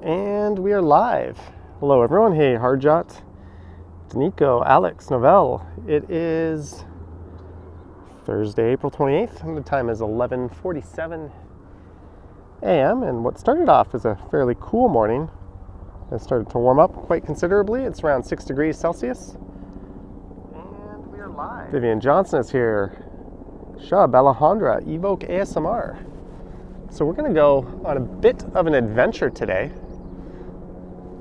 And we are live. Hello everyone. Hey Hardjot, Nico, Alex, Novell. It is Thursday, April 28th, and the time is 11:47 a.m. And what started off as a fairly cool morning has started to warm up quite considerably. It's around 6 degrees Celsius. And we are live. Vivian Johnson is here. Shub, Alejandra, Evoke ASMR. So we're going to go on a bit of an adventure today.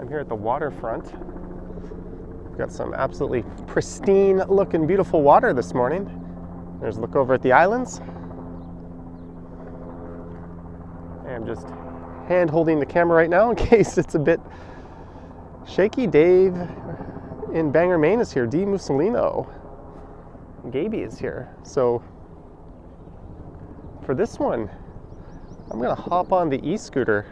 I'm here at the Waterfront. We've got some absolutely pristine looking beautiful water this morning. There's a look over at the islands. I'm just hand holding the camera right now in case it's a bit shaky. Dave in Bangor, Maine is here. D. Mussolino. Gaby is here. So for this one, I'm gonna hop on the e-scooter.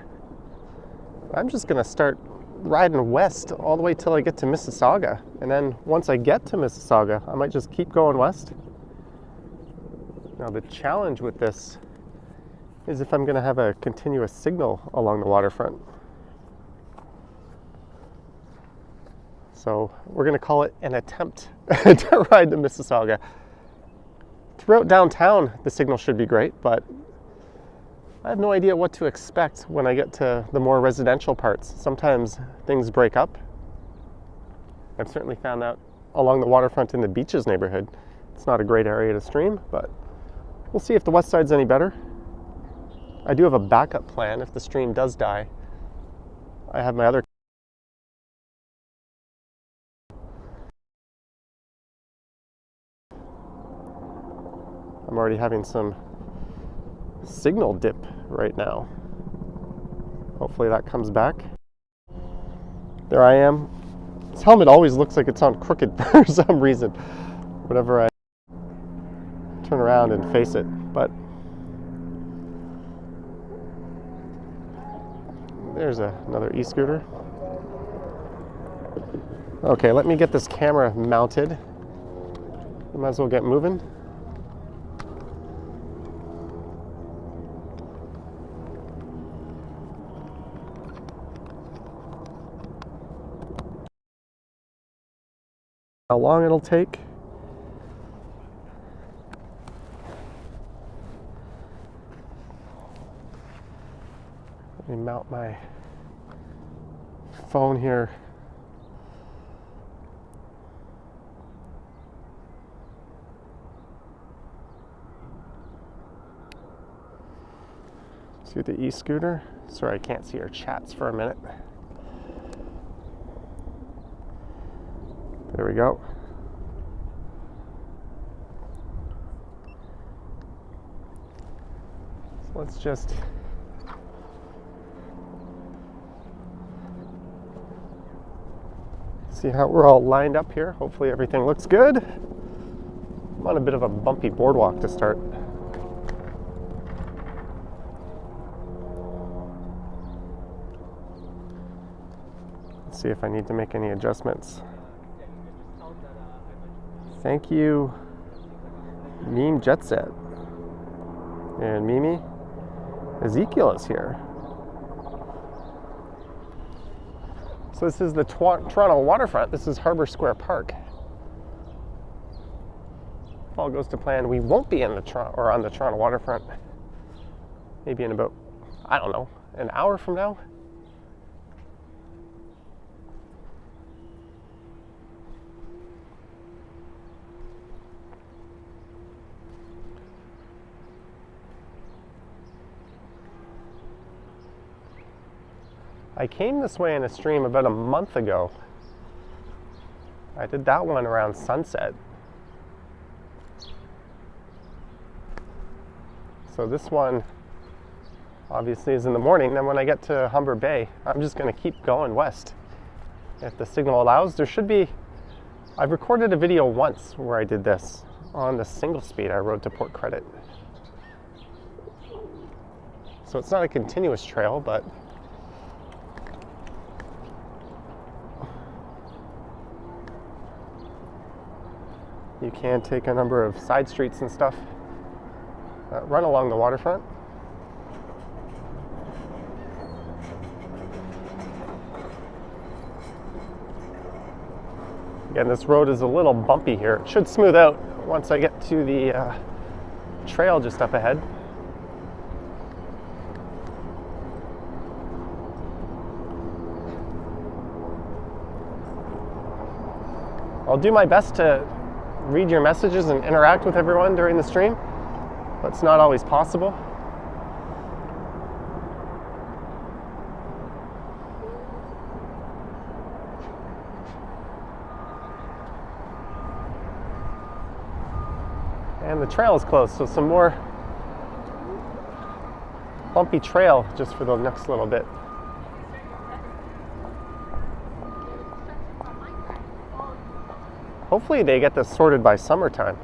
I'm just gonna start riding west all the way till I get to Mississauga, and then once I get to Mississauga I might just keep going west. Now the challenge with this is if I'm going to have a continuous signal along the waterfront. So we're going to call it an attempt to ride to Mississauga. Throughout downtown the signal should be great, but I have no idea what to expect when I get to the more residential parts. Sometimes things break up. I've certainly found that along the waterfront in the Beaches neighborhood. It's not a great area to stream, but we'll see if the west side's any better. I do have a backup plan if the stream does die. I have my other. I'm already having some signal dip right now. Hopefully that comes back. There I am. This helmet always looks like it's on crooked for some reason whenever I turn around and face it, but there's another e-scooter. Okay, let me get this camera mounted. We might as well get moving. How long it'll take? Let me mount my phone here. See the e-scooter? Sorry, I can't see our chats for a minute. There we go. So let's just see how we're all lined up here. Hopefully everything looks good. I'm on a bit of a bumpy boardwalk to start. Let's see if I need to make any adjustments. Thank you, Meme Jet Set. And Mimi, Ezekiel is here. So this is the Toronto Waterfront. This is Harbour Square Park. If all goes to plan, we won't be in the on the Toronto Waterfront. Maybe in about, I don't know, an hour from now. I came this way in a stream about a month ago. I did that one around sunset. So this one obviously is in the morning. Then when I get to Humber Bay, I'm just going to keep going west. If the signal allows, there should be. I've recorded a video once where I did this on the single speed I rode to Port Credit. So it's not a continuous trail, but you can take a number of side streets and stuff that run along the waterfront. Again, this road is a little bumpy here. It should smooth out once I get to the trail just up ahead. I'll do my best to read your messages and interact with everyone during the stream, but it's not always possible. And the trail is closed, so some more bumpy trail just for the next little bit. Hopefully they get this sorted by summertime.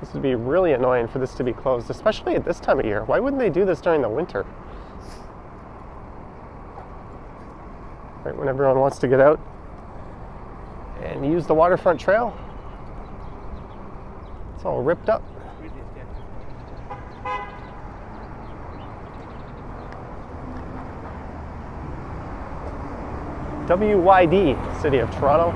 This would be really annoying for this to be closed, especially at this time of year. Why wouldn't they do this during the winter? Right when everyone wants to get out and use the waterfront trail. It's all ripped up. WYD, City of Toronto.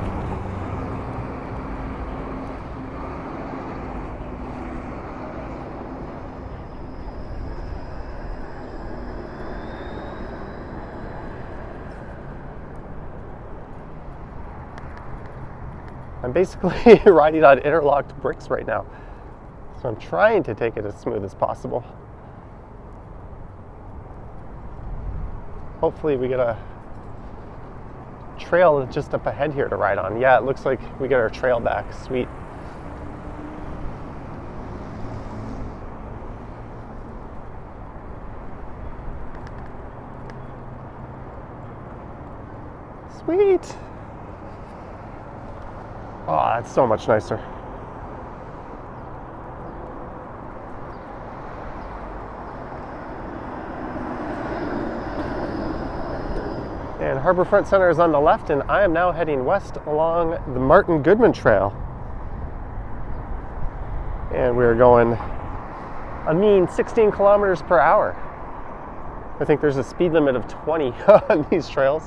I'm basically riding on interlocked bricks right now, so I'm trying to take it as smooth as possible. Hopefully we get a trail just up ahead here to ride on. Yeah, it looks like we get our trail back. Sweet. Sweet. Oh, that's so much nicer. And Harbourfront Centre is on the left, and I am now heading west along the Martin Goodman Trail. And we're going a mean 16 kilometers per hour. I think there's a speed limit of 20 on these trails.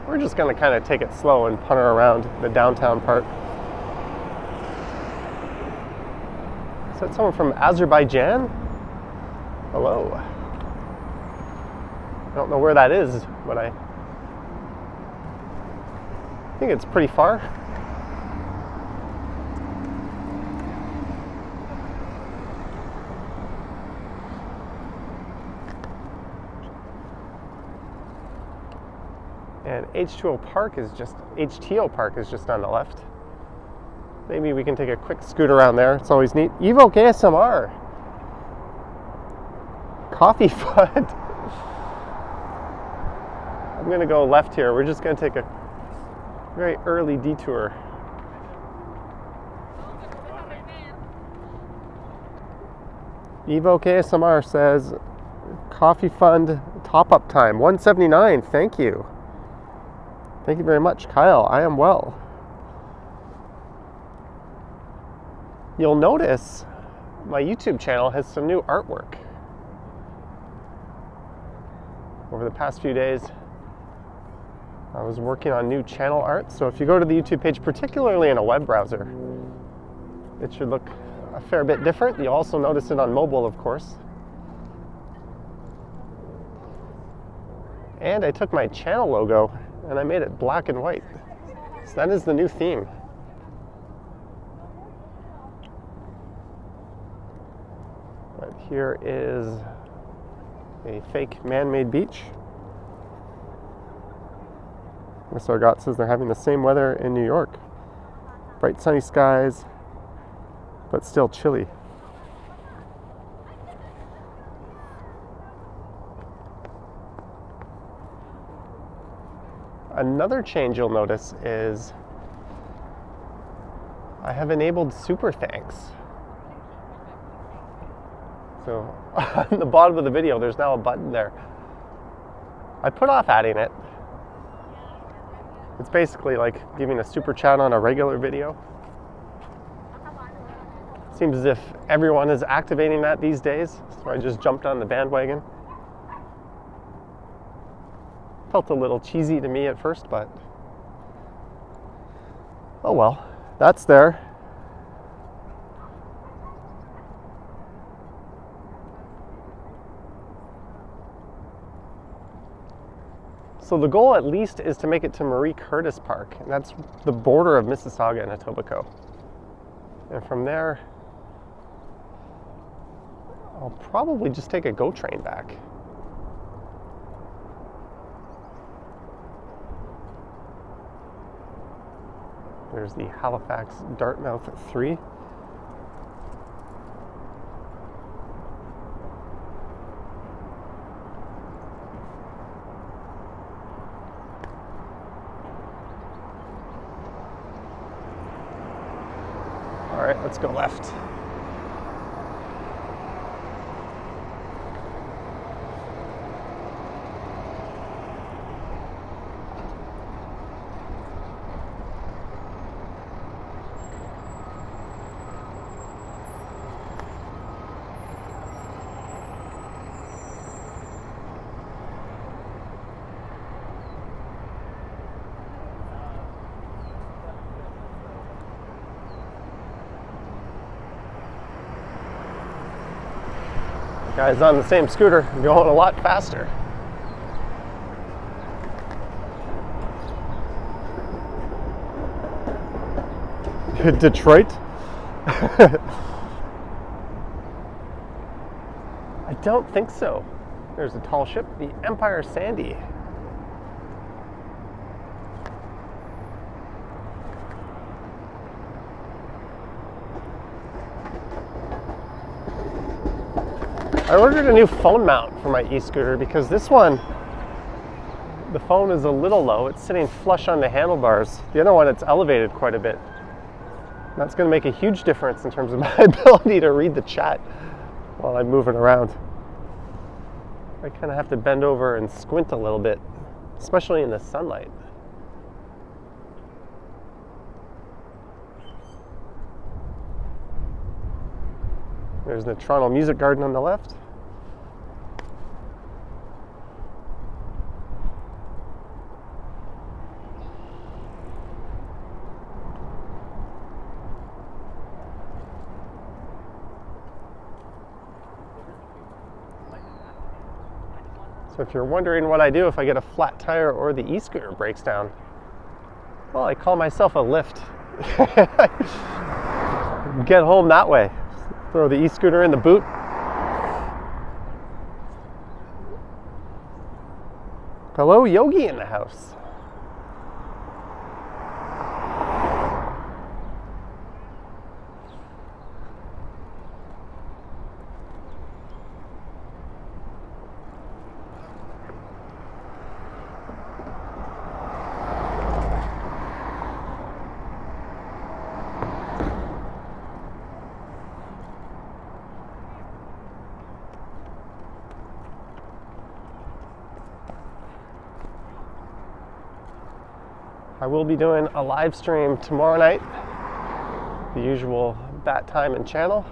We're just going to kind of take it slow and punter around the downtown part. Is that someone from Azerbaijan? Hello. I don't know where that is, but I think it's pretty far. And HTO Park is just on the left. Maybe we can take a quick scoot around there. It's always neat. Evoke ASMR. Coffee Fund. I'm gonna go left here. We're just gonna take a very early detour. Evoke ASMR says Coffee Fund top-up time, 179. Thank you. Thank you very much, Kyle. I am well. You'll notice my YouTube channel has some new artwork. Over the past few days, I was working on new channel art. So if you go to the YouTube page, particularly in a web browser, it should look a fair bit different. You'll also notice it on mobile, of course. And I took my channel logo and I made it black and white. So that is the new theme. But here is a fake man-made beach. Mississauga says they're having the same weather in New York. Bright sunny skies, but still chilly. Another change you'll notice is I have enabled super thanks. So on the bottom of the video, there's now a button there. I put off adding it. It's basically like giving a super chat on a regular video. Seems as if everyone is activating that these days, so I just jumped on the bandwagon. Felt a little cheesy to me at first, but oh well, that's there. So the goal at least is to make it to Marie Curtis Park, and that's the border of Mississauga and Etobicoke. And from there, I'll probably just take a GO train back. There's the Halifax Dartmouth 3. All right, let's go left. Guys on the same scooter going a lot faster. Detroit? I don't think so. There's a tall ship, the Empire Sandy. I ordered a new phone mount for my e-scooter because this one, the phone is a little low. It's sitting flush on the handlebars. The other one, it's elevated quite a bit. That's going to make a huge difference in terms of my ability to read the chat while I'm moving around. I kind of have to bend over and squint a little bit, especially in the sunlight. There's the Toronto Music Garden on the left. So if you're wondering what I do if I get a flat tire or the e-scooter breaks down, well, I call myself a lift. Get home that way. Throw the e-scooter in the boot. Hello, Yogi in the house. I will be doing a live stream tomorrow night, the usual bat time and channel.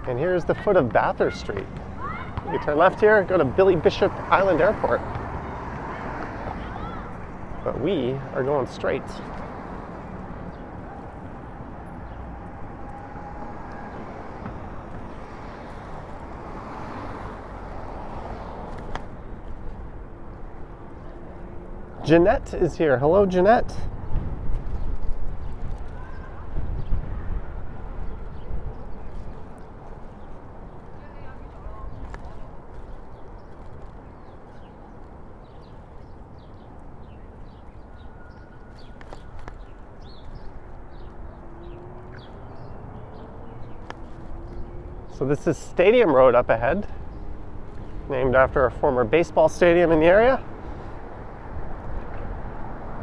And here's the foot of Bathurst Street. You turn left here, go to Billy Bishop Island Airport. But we are going straight. Jeanette is here. Hello, Jeanette. So this is Stadium Road up ahead. named after a former baseball stadium in the area.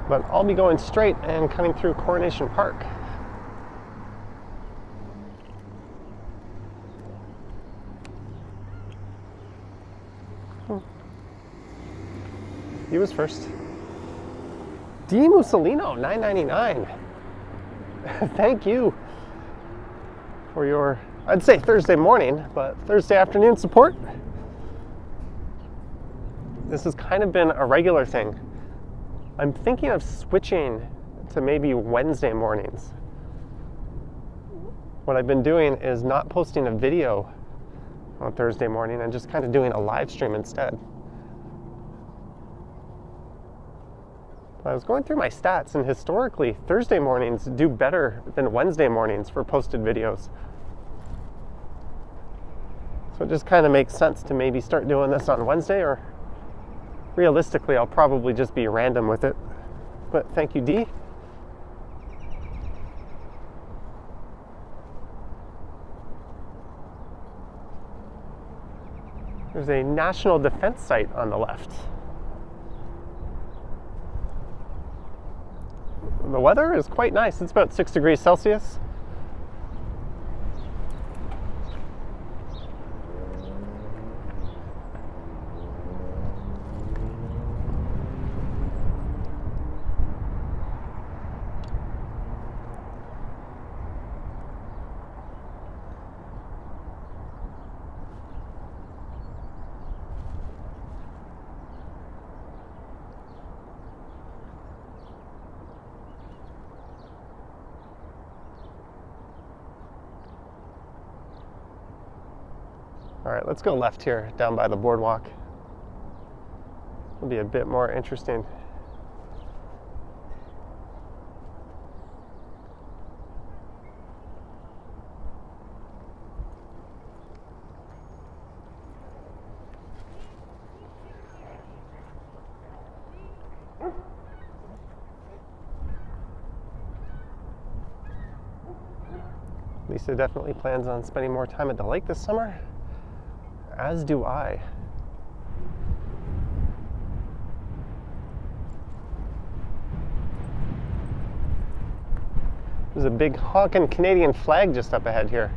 But I'll be going straight and coming through Coronation Park. He was first. D. Mussolino, $9.99. Thank you for your, I'd say Thursday morning, but Thursday afternoon support. This has kind of been a regular thing. I'm thinking of switching to maybe Wednesday mornings. What I've been doing is not posting a video on Thursday morning and just kind of doing a live stream instead. I was going through my stats, and historically, Thursday mornings do better than Wednesday mornings for posted videos. So it just kind of makes sense to maybe start doing this on Wednesday, or realistically, I'll probably just be random with it. But thank you, D. There's a national defense site on the left. The weather is quite nice. It's about 6 degrees Celsius. All right, let's go left here, down by the boardwalk. It'll be a bit more interesting. Lisa definitely plans on spending more time at the lake this summer. As do I. There's a big honkin' Canadian flag just up ahead here.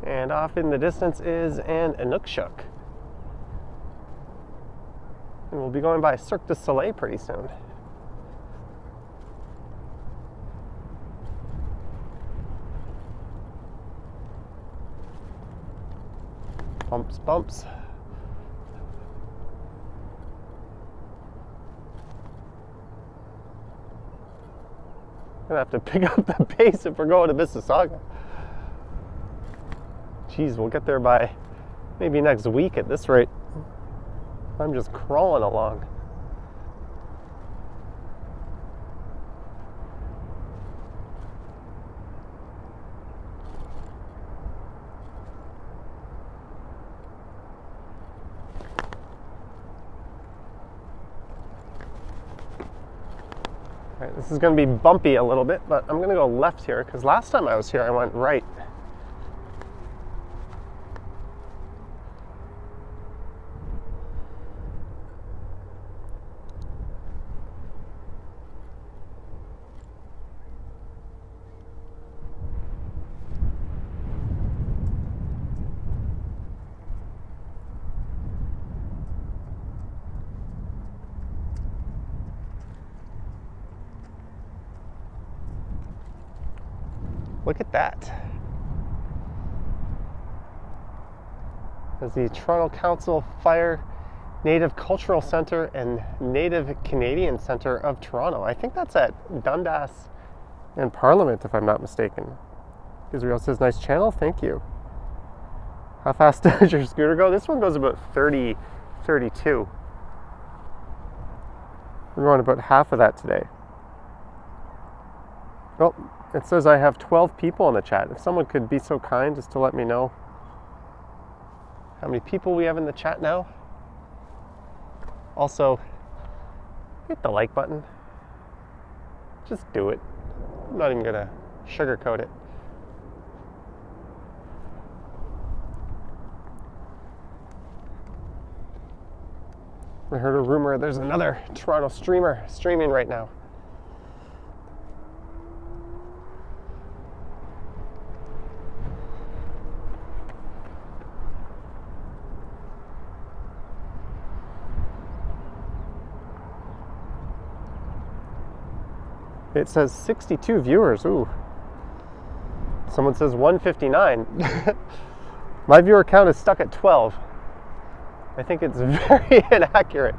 And off in the distance is an Inukshuk. And we'll be going by Cirque du Soleil pretty soon. Bumps, bumps. Gonna have to pick up the pace if we're going to Mississauga. Geez, we'll get there by maybe next week at this rate. I'm just crawling along. All right, this is going to be bumpy a little bit, but I'm going to go left here because last time I was here I went right. Look at that. There's the Toronto Council Fire Native Cultural Centre and Native Canadian Centre of Toronto. I think that's at Dundas and Parliament, if I'm not mistaken. Israel says, nice channel, thank you. How fast does your scooter go? This one goes about 30, 32. We're going about half of that today. Oh, it says I have 12 people in the chat. If someone could be so kind as to let me know how many people we have in the chat now. Also, hit the like button. Just do it. I'm not even gonna sugarcoat it. I heard a rumor there's another Toronto streamer streaming right now. It says 62 viewers. Ooh. Someone says 159. My viewer count is stuck at 12. I think it's very inaccurate.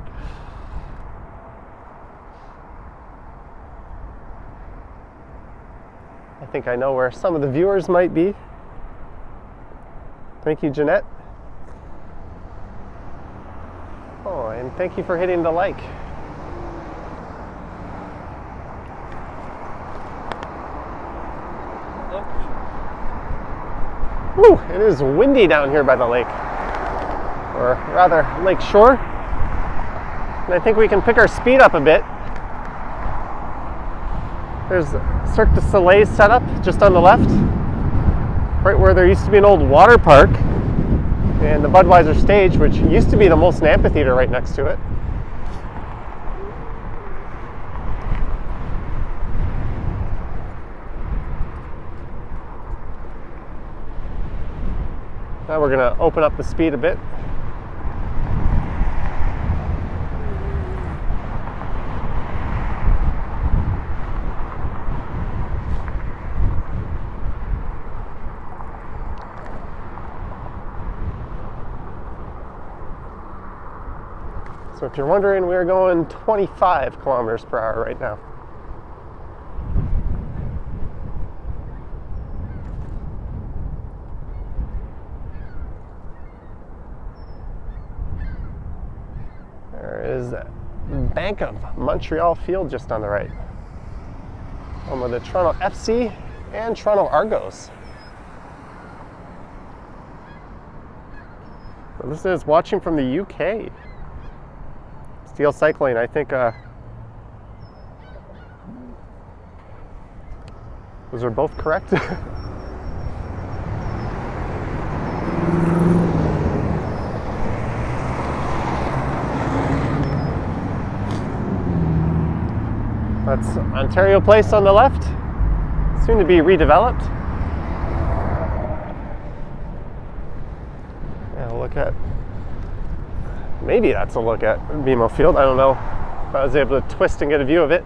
I think I know where some of the viewers might be. Thank you, Jeanette. Oh, and thank you for hitting the like. Woo, it is windy down here by the lake. Or rather, lake shore. And I think we can pick our speed up a bit. There's Cirque du Soleil set up just on the left, right where there used to be an old water park, and the Budweiser stage, which used to be the Molson Amphitheater right next to it. Now we're going to open up the speed a bit. So if you're wondering, we're going 25 kilometers per hour right now. There is Bank of Montreal Field just on the right. Home of the Toronto FC and Toronto Argos. So this is watching from the UK. Steel Cycling, I think those are both correct. That's Ontario Place on the left, soon to be redeveloped. Yeah, look at, maybe that's a look at BMO Field, I don't know if I was able to twist and get a view of it.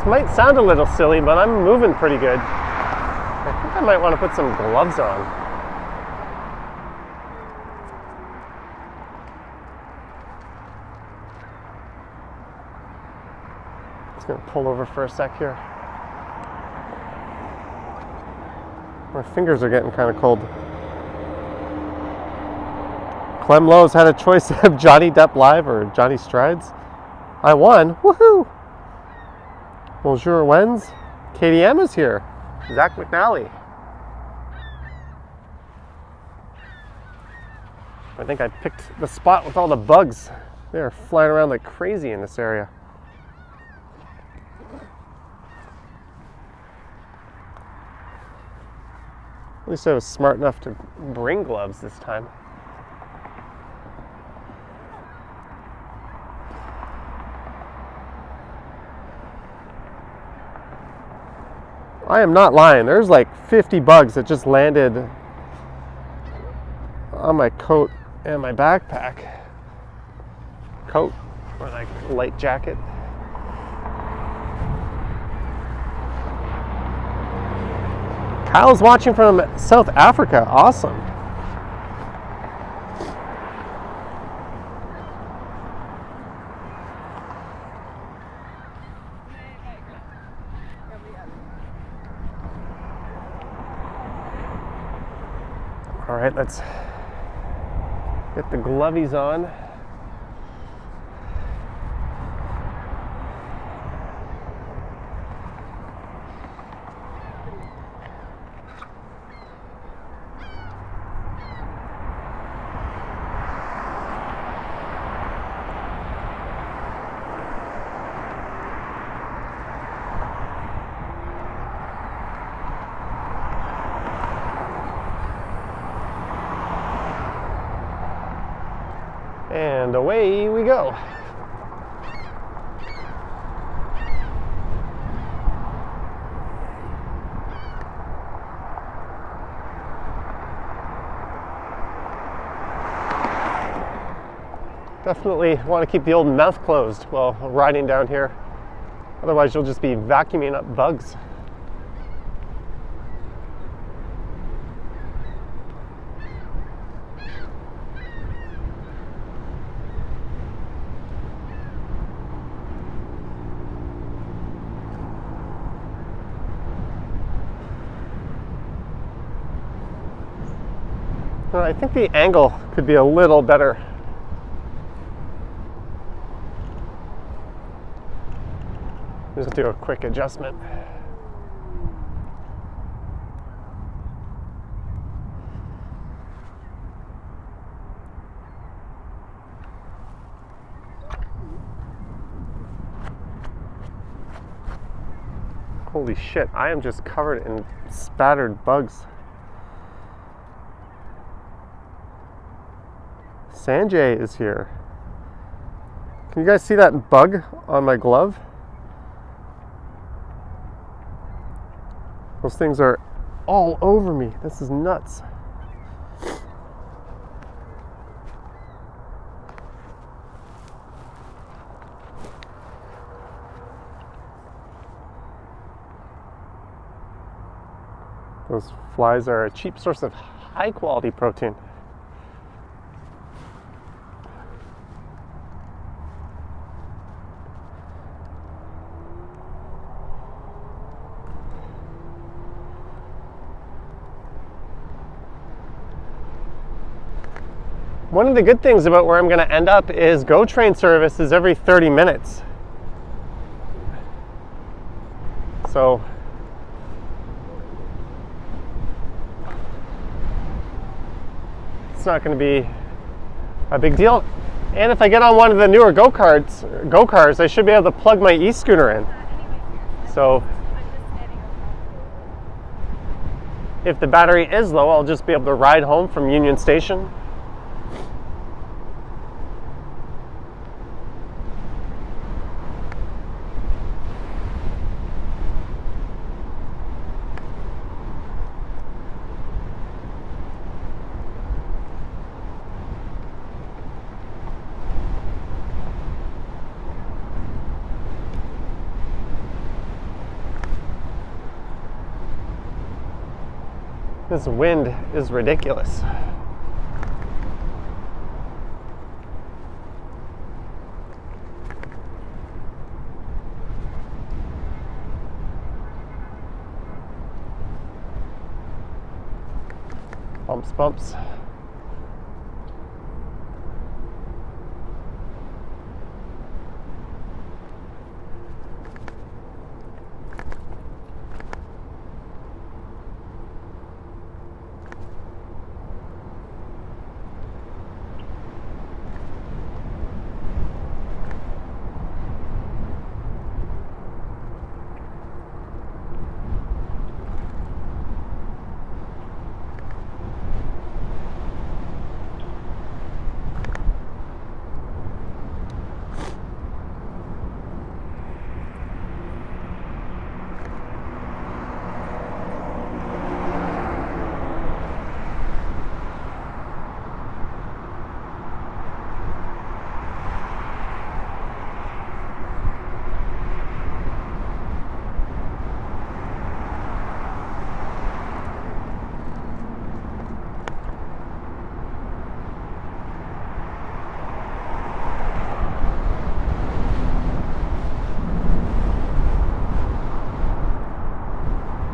Might sound a little silly, but I'm moving pretty good. I think I might want to put some gloves on. Just gonna pull over for a sec here. My fingers are getting kind of cold. Clem Lowe's had a choice of Johnny Depp Live or Johnny Strides. I won. Woohoo! Bonjour, Wens. KDM is here. Zach McNally. I think I picked the spot with all the bugs. They are flying around like crazy in this area. At least I was smart enough to bring gloves this time. I am not lying. There's like 50 bugs that just landed on my coat and my backpack. Coat or like light jacket. Kyle's watching from South Africa. Awesome. All right, let's get the glovies on. And away we go. Definitely want to keep the old mouth closed while riding down here. Otherwise you'll just be vacuuming up bugs. I think the angle could be a little better. Just do a quick adjustment. Holy shit, I am just covered in spattered bugs. Sanjay is here. Can you guys see that bug on my glove? Those things are all over me. This is nuts. Those flies are a cheap source of high quality protein. One of the good things about where I'm going to end up is GO train service is every 30 minutes. So it's not going to be a big deal. And if I get on one of the newer go-cars, I should be able to plug my e-scooter in. So if the battery is low, I'll just be able to ride home from Union Station. This wind is ridiculous. Bumps, bumps.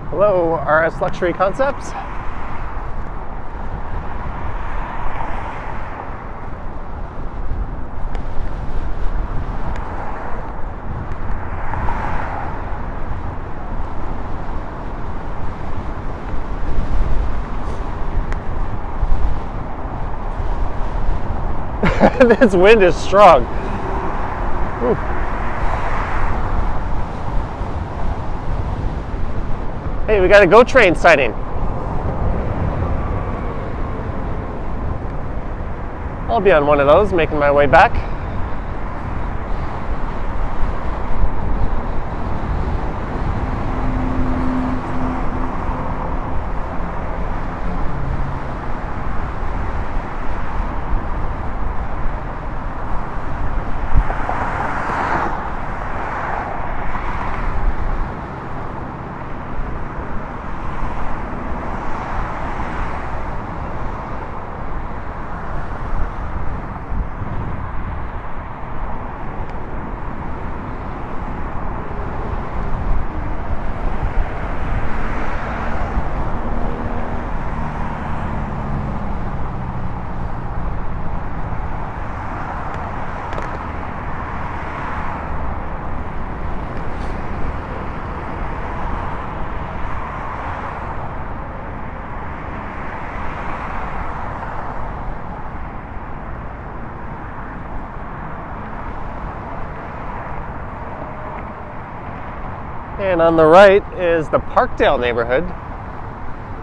Hello, RS Luxury Concepts. This wind is strong. Whew. Hey, we got a GO train sighting. I'll be on one of those, making my way back. And on the right is the Parkdale neighborhood.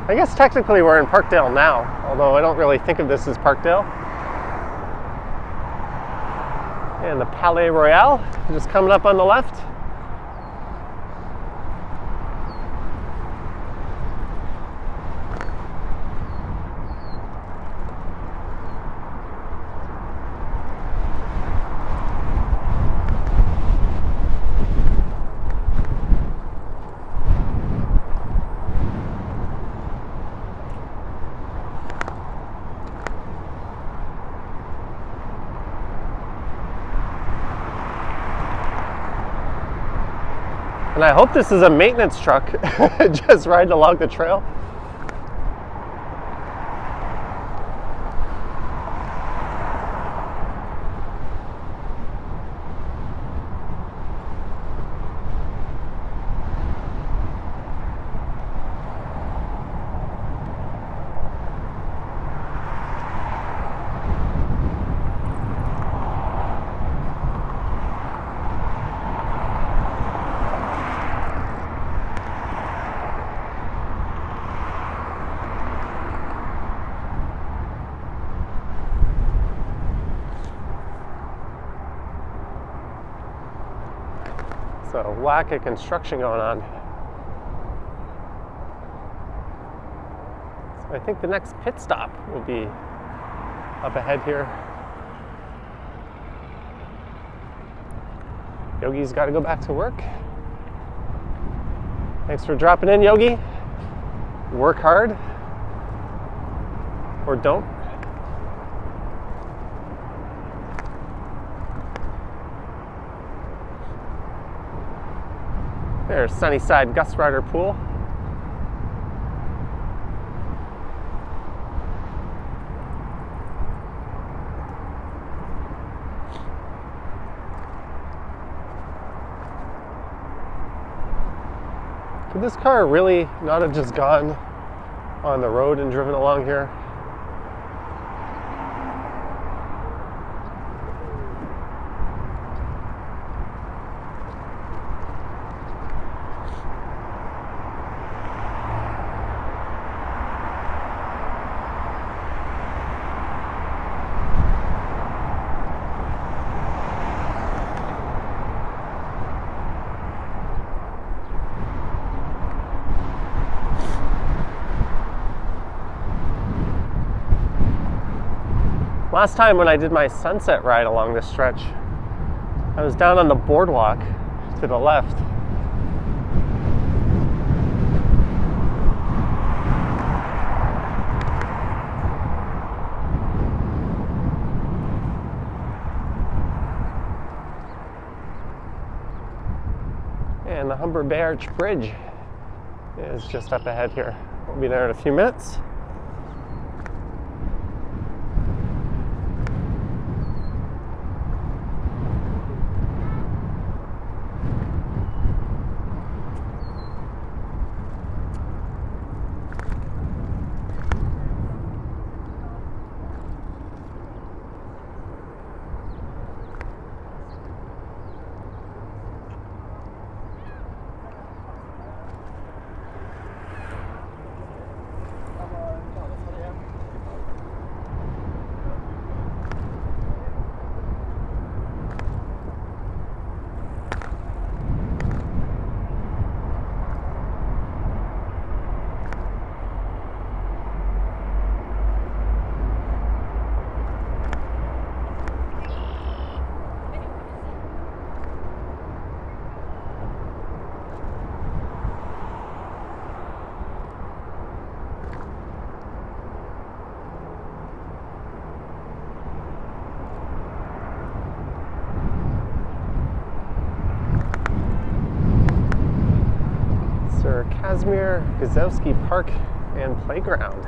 I guess technically we're in Parkdale now, although I don't really think of this as Parkdale. And the Palais Royale just coming up on the left. And I hope this is a maintenance truck just riding along the trail. So whack of construction going on. So I think the next pit stop will be up ahead here. Yogi's got to go back to work. Thanks for dropping in, Yogi. Work hard or don't. There's Sunnyside Gust Rider Pool. Could this car really not have just gone on the road and driven along here? Last time when I did my sunset ride along this stretch, I was down on the boardwalk to the left. And the Humber Bay Arch Bridge is just up ahead here. We'll be there in a few minutes. Casimir Gazowski Park and Playground.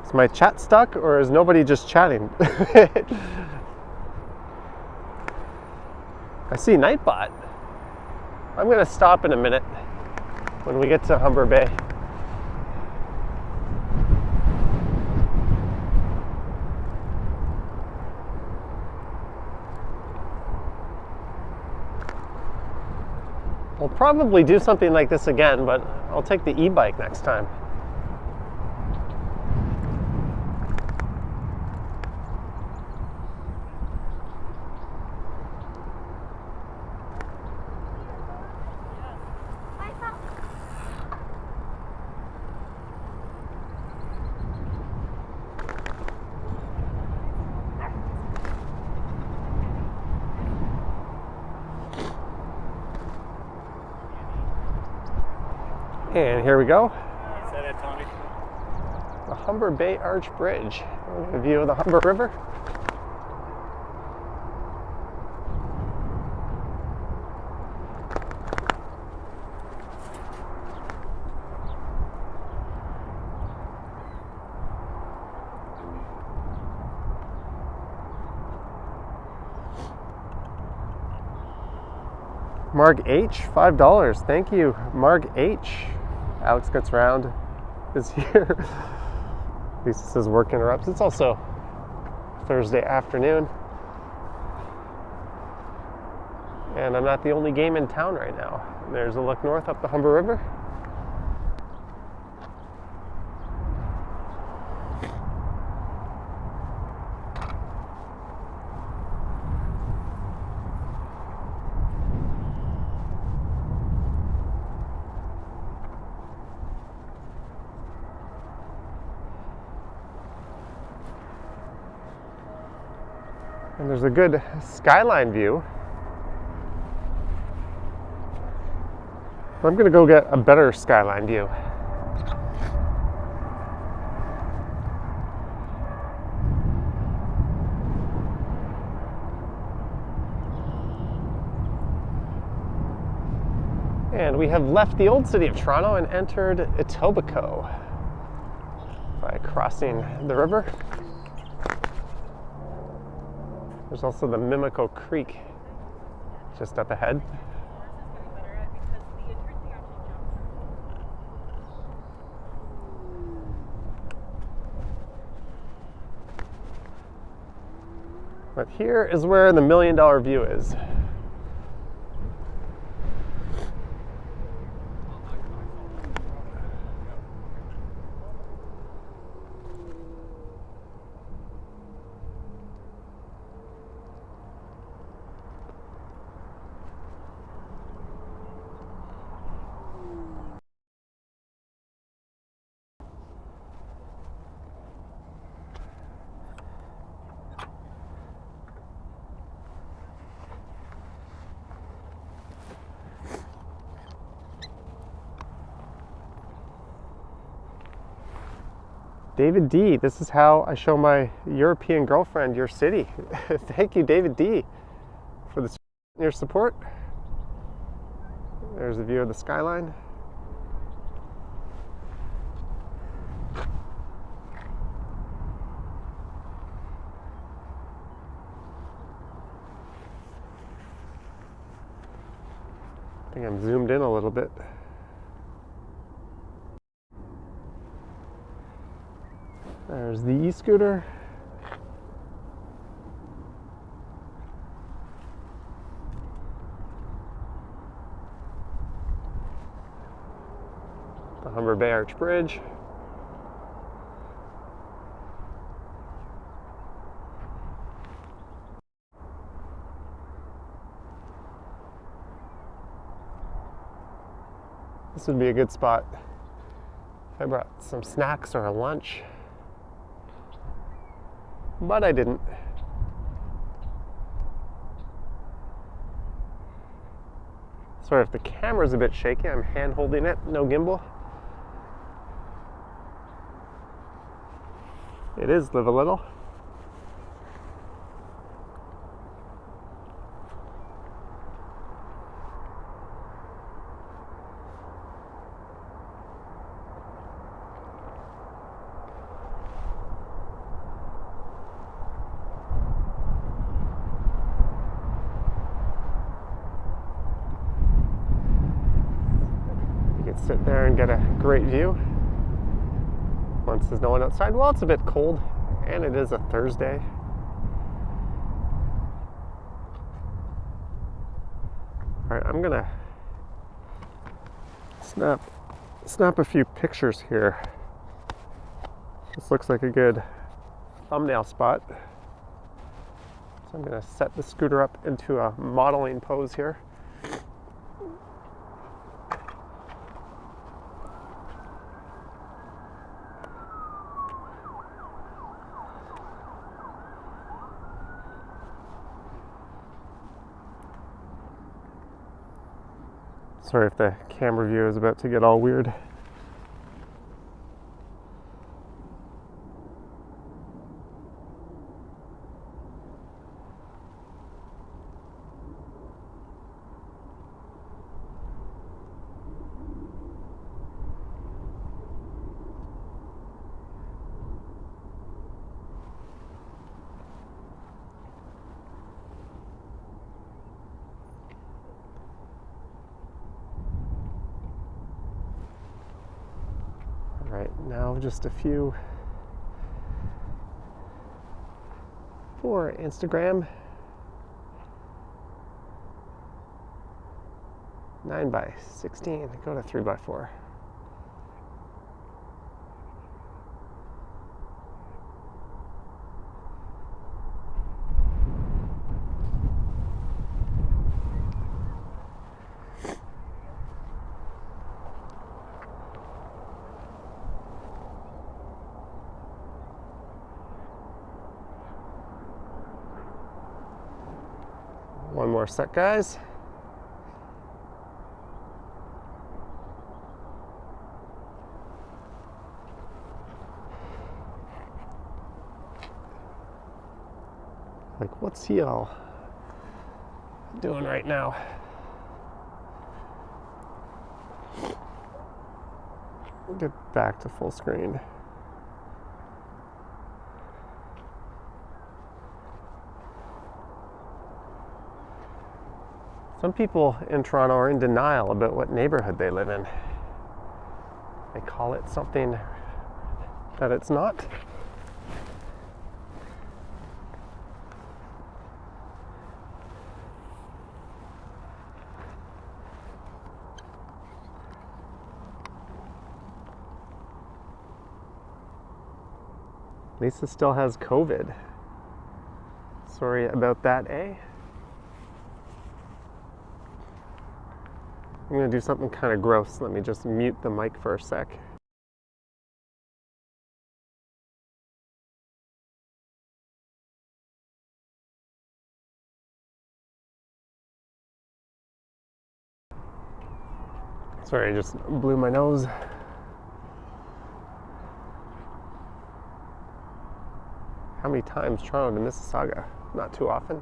Is my chat stuck, or is nobody just chatting? I see Ninebot. I'm going to stop in a minute when we get to Humber Bay. We'll probably do something like this again, but I'll take the e-bike next time. And here we go. The Humber Bay Arch Bridge. A view of the Humber River. Marg H, $5. Thank you, Marg H. Alex Gets Round is here. Lisa says work interrupts. It's also Thursday afternoon. And I'm not the only game in town right now. There's a look north up the Humber River. And there's a good skyline view. I'm gonna go get a better skyline view. And we have left the old city of Toronto and entered Etobicoke by crossing the river. There's also the Mimico Creek just up ahead. But here is where the $1 million view is. David D, this is how I show my European girlfriend your city. Thank you, David D, for your support. There's a view of the skyline. I think I'm zoomed in a little bit. There's the e-scooter. The Humber Bay Arch Bridge. This would be a good spot if I brought some snacks or a lunch. But I didn't. Sorry if the camera's a bit shaky, I'm hand holding it, no gimbal. It is Live a Little. Sit there and get a great view once there's no one outside. Well, it's a bit cold and it is a Thursday. All right, I'm gonna snap a few pictures here. This looks like a good thumbnail spot. So I'm gonna set the scooter up into a modeling pose here. Sorry if the camera view is about to get all weird. Right, now just a few for Instagram. 9x16, go to 3x4. One more set, guys. Like, what's he all doing right now? Get back to full screen. Some people in Toronto are in denial about what neighborhood they live in. They call it something that it's not. Lisa still has COVID. Sorry about that, eh? I'm gonna do something kind of gross. Let me just mute the mic for a sec. Sorry, I just blew my nose. How many times Toronto to Mississauga? Not too often.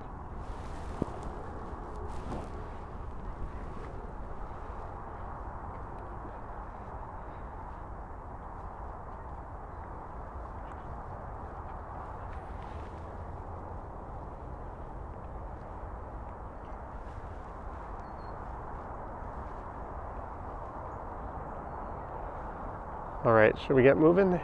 All right, should we get moving?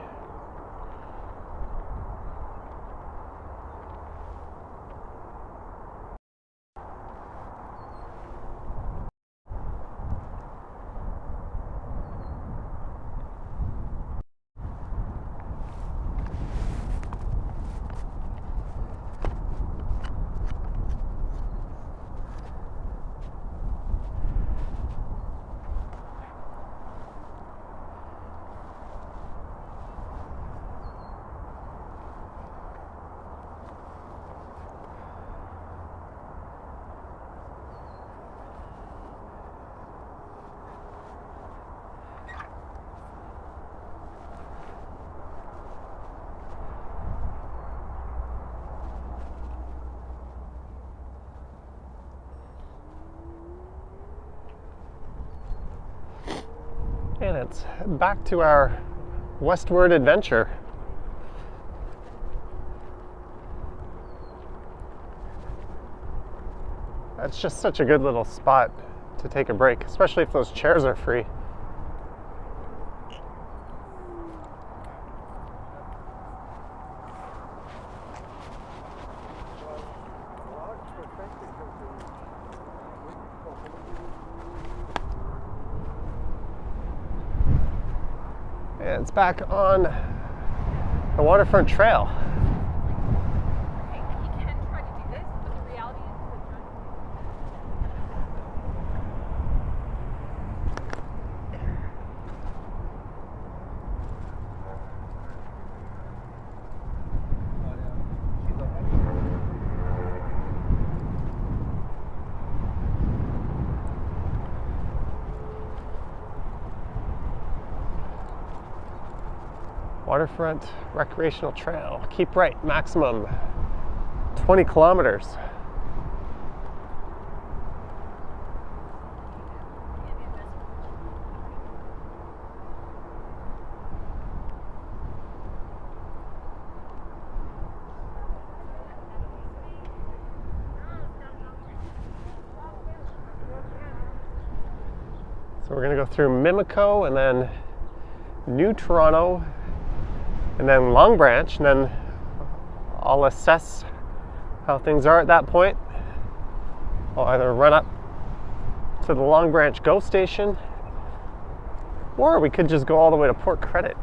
And it's back to our westward adventure. That's just such a good little spot to take a break, especially if those chairs are free. And it's back on the Waterfront Trail. Waterfront Recreational Trail. Keep right, maximum 20 kilometers. So we're going to go through Mimico and then New Toronto and then Long Branch, and then I'll assess how things are at that point. I'll either run up to the Long Branch GO station, or we could just go all the way to Port Credit.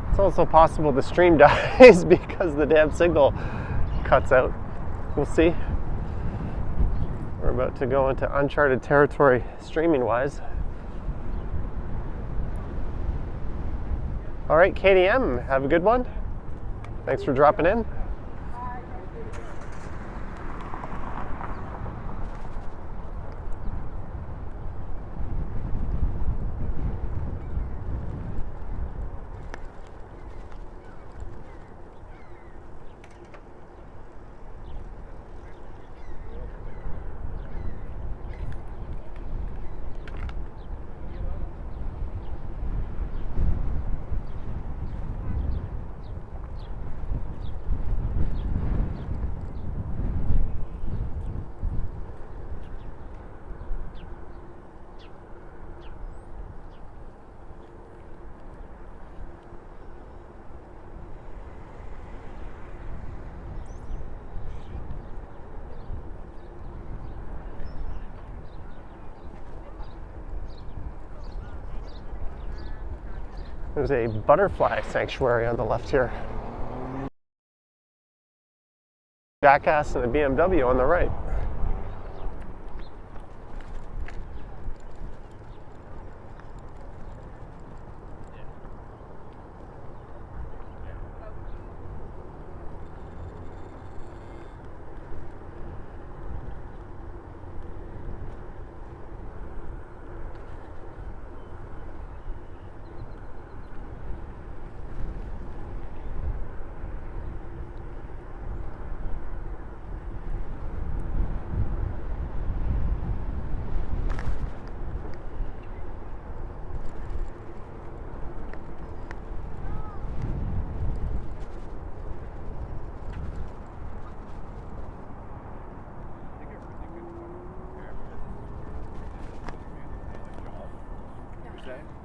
It's also possible the stream dies because the damn signal cuts out. We'll see. We're about to go into uncharted territory streaming wise. All right, KDM, have a good one. Thanks for dropping in. There's a butterfly sanctuary on the left here. Jackass and a BMW on the right.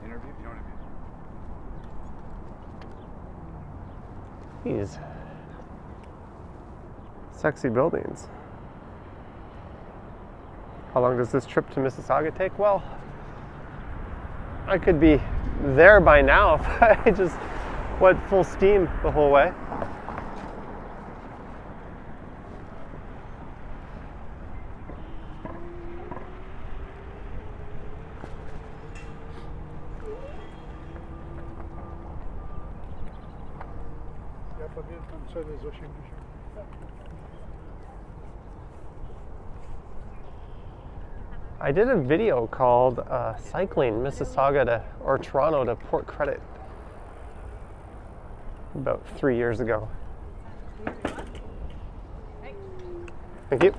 Interview? You know what I mean? These sexy buildings. How long does this trip to Mississauga take? Well, I could be there by now if I just went full steam the whole way. I did a video called Cycling Mississauga or Toronto to Port Credit about 3 years ago. Thank you.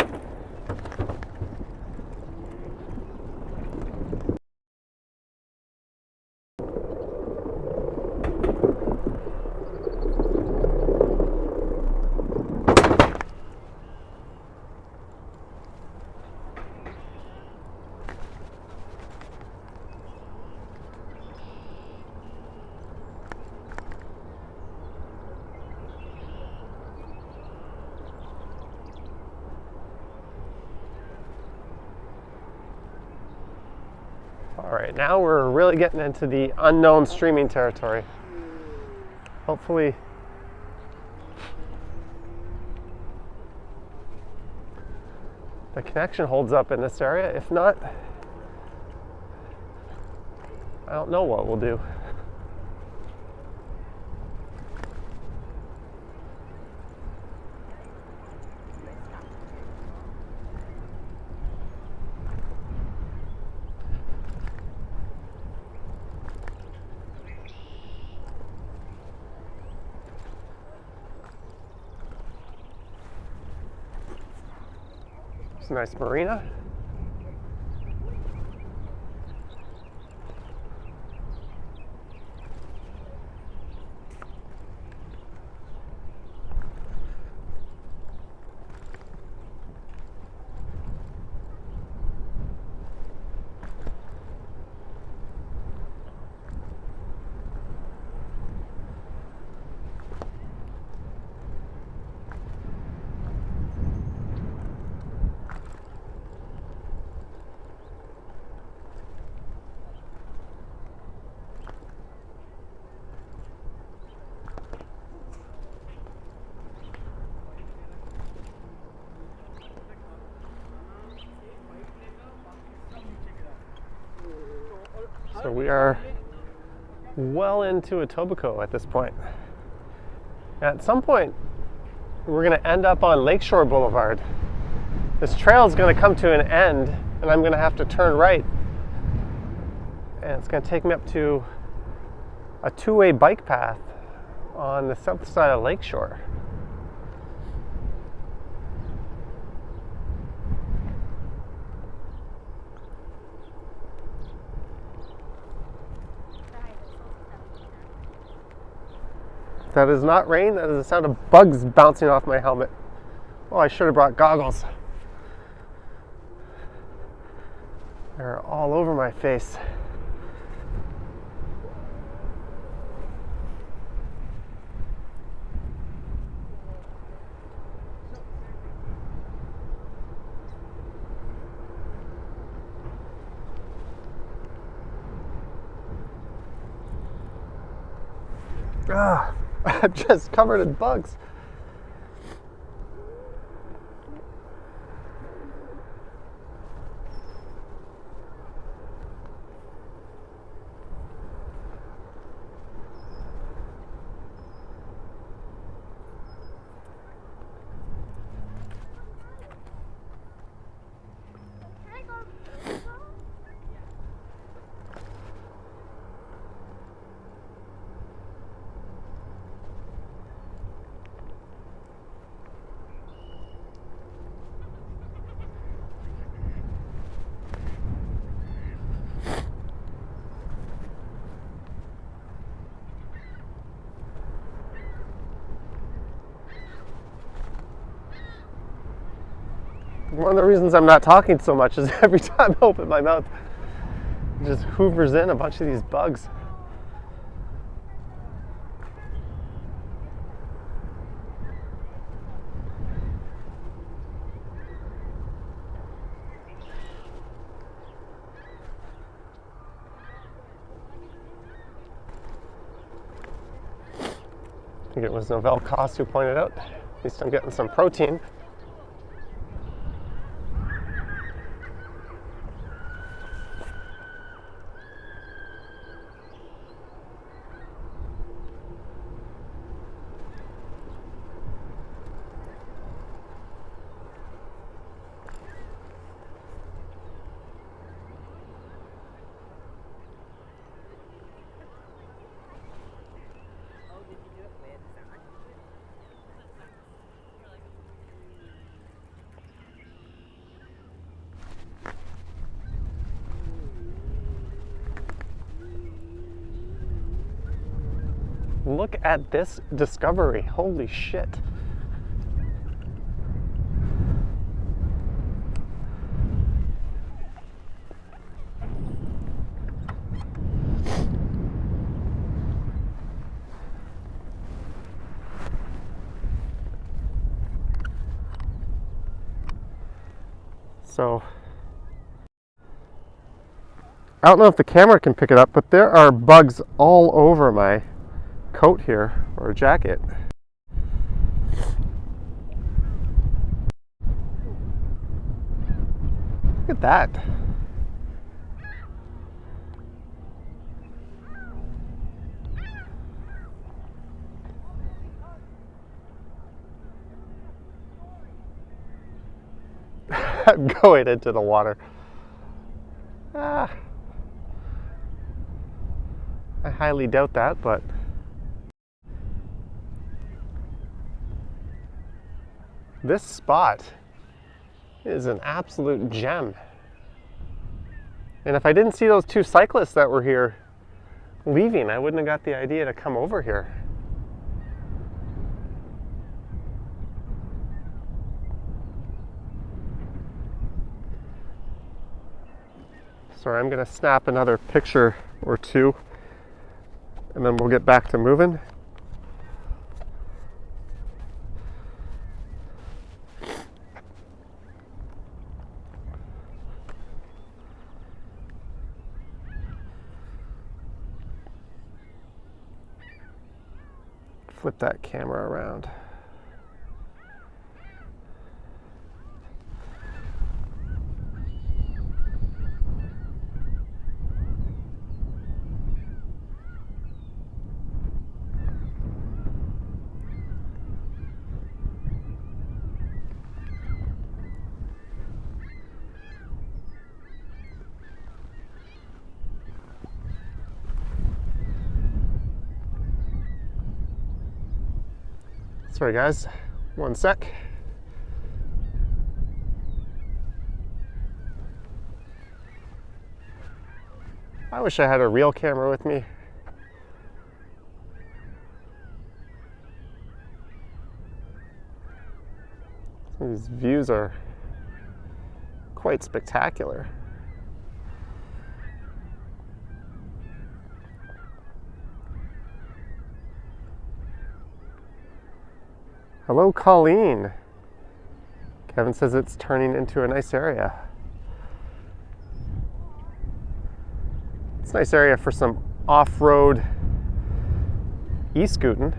All right, now we're really getting into the unknown streaming territory. Hopefully, the connection holds up in this area. If not, I don't know what we'll do. It's a nice marina. So we are well into Etobicoke at this point. At some point, we're going to end up on Lakeshore Boulevard. This trail is going to come to an end, and I'm going to have to turn right. And it's going to take me up to a two-way bike path on the south side of Lakeshore. That is not rain, that is the sound of bugs bouncing off my helmet. Oh, I should have brought goggles. They're all over my face. Ah, I'm just covered in bugs. One of the reasons I'm not talking so much is every time I open my mouth, it just hoovers in a bunch of these bugs. I think it was Novell Cost who pointed out, at least I'm getting some protein. Look at this discovery. Holy shit. So, I don't know if the camera can pick it up, but there are bugs all over my coat here, or jacket. Look at that. I'm going into the water. I highly doubt that, but this spot is an absolute gem. And if I didn't see those two cyclists that were here leaving, I wouldn't have got the idea to come over here. Sorry, I'm going to snap another picture or two, and then we'll get back to moving. Flip that camera around. Sorry guys, one sec. I wish I had a real camera with me. These views are quite spectacular. Hello, Colleen. Kevin says it's turning into a nice area. It's a nice area for some off-road e-scooting.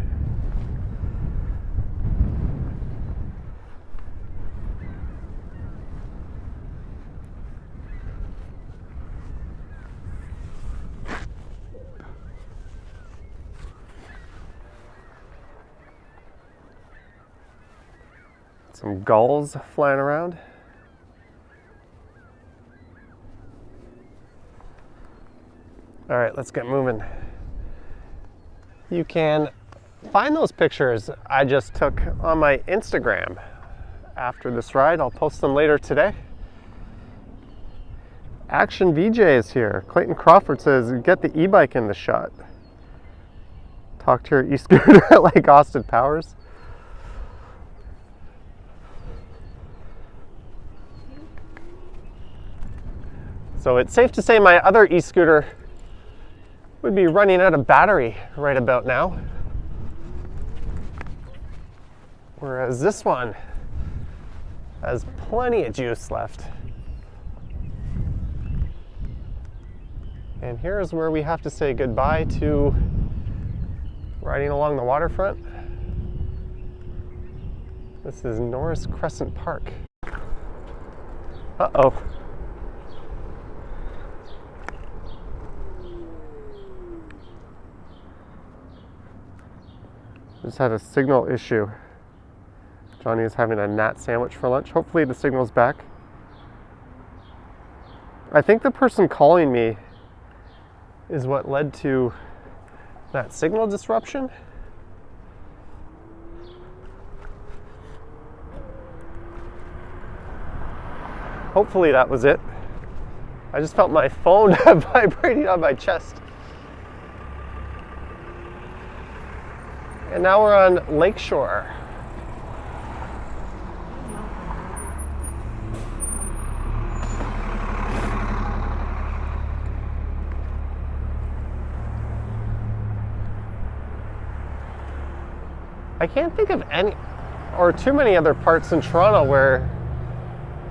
Some gulls flying around. All right, let's get moving. You can find those pictures I just took on my Instagram after this ride. I'll post them later today. Action VJ is here. Clayton Crawford says, get the e-bike in the shot. Talk to your e-scooter like Austin Powers. So it's safe to say my other e-scooter would be running out of battery right about now. Whereas this one has plenty of juice left. And here's where we have to say goodbye to riding along the waterfront. This is Norris Crescent Park. Uh-oh. Just had a signal issue. Johnny is having a nat sandwich for lunch. Hopefully the signal's back. I think the person calling me is what led to that signal disruption. Hopefully that was it. I just felt my phone vibrating on my chest. And now we're on Lakeshore. I can't think of any or too many other parts in Toronto where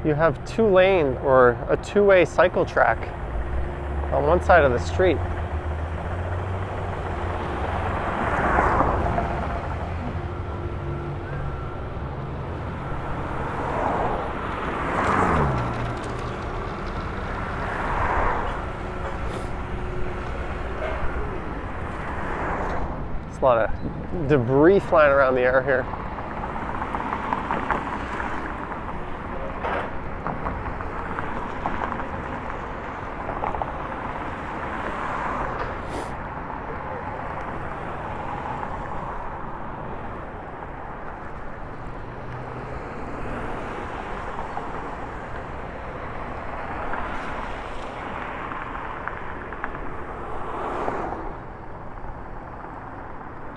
you have two-lane or a two-way cycle track on one side of the street. A lot of debris flying around the air here.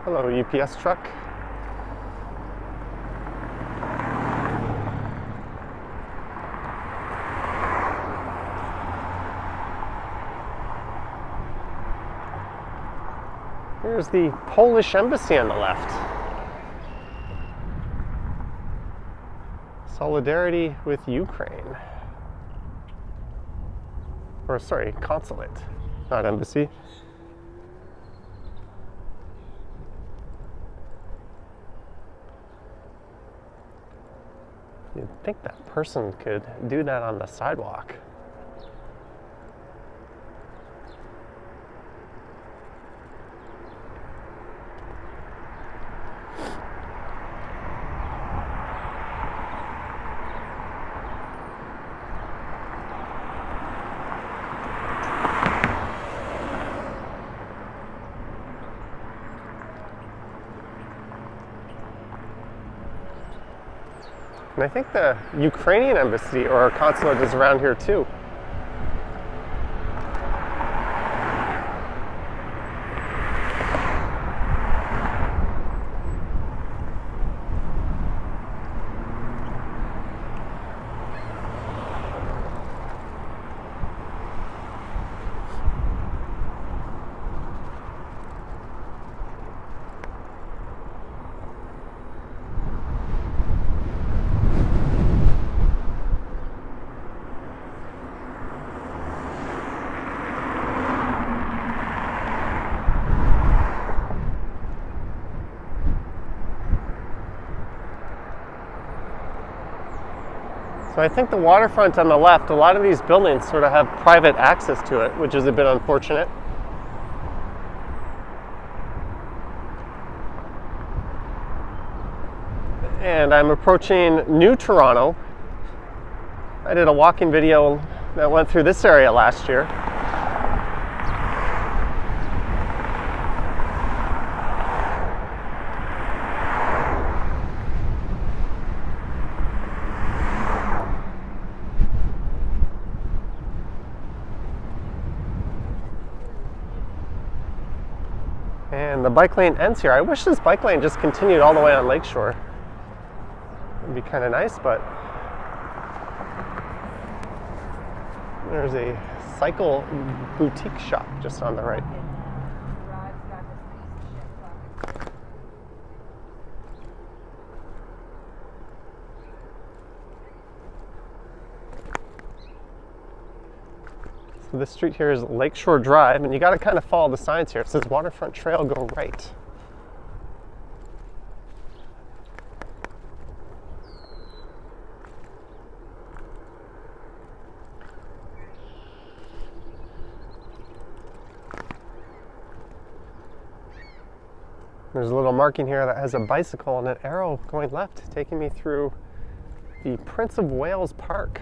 Hello, UPS truck. Here's the Polish embassy on the left. Solidarity with Ukraine. Or sorry, consulate, not embassy. You'd think that person could do that on the sidewalk. And I think the Ukrainian embassy or consulate is around here too. So I think the waterfront on the left, a lot of these buildings sort of have private access to it, which is a bit unfortunate. And I'm approaching New Toronto. I did a walking video that went through this area last year. And the bike lane ends here. I wish this bike lane just continued all the way on Lakeshore. It'd be kind of nice, but there's a cycle boutique shop just on the right. So this street here is Lakeshore Drive, and you got to kind of follow the signs here. It says Waterfront Trail, go right. There's a little marking here that has a bicycle and an arrow going left, taking me through the Prince of Wales Park.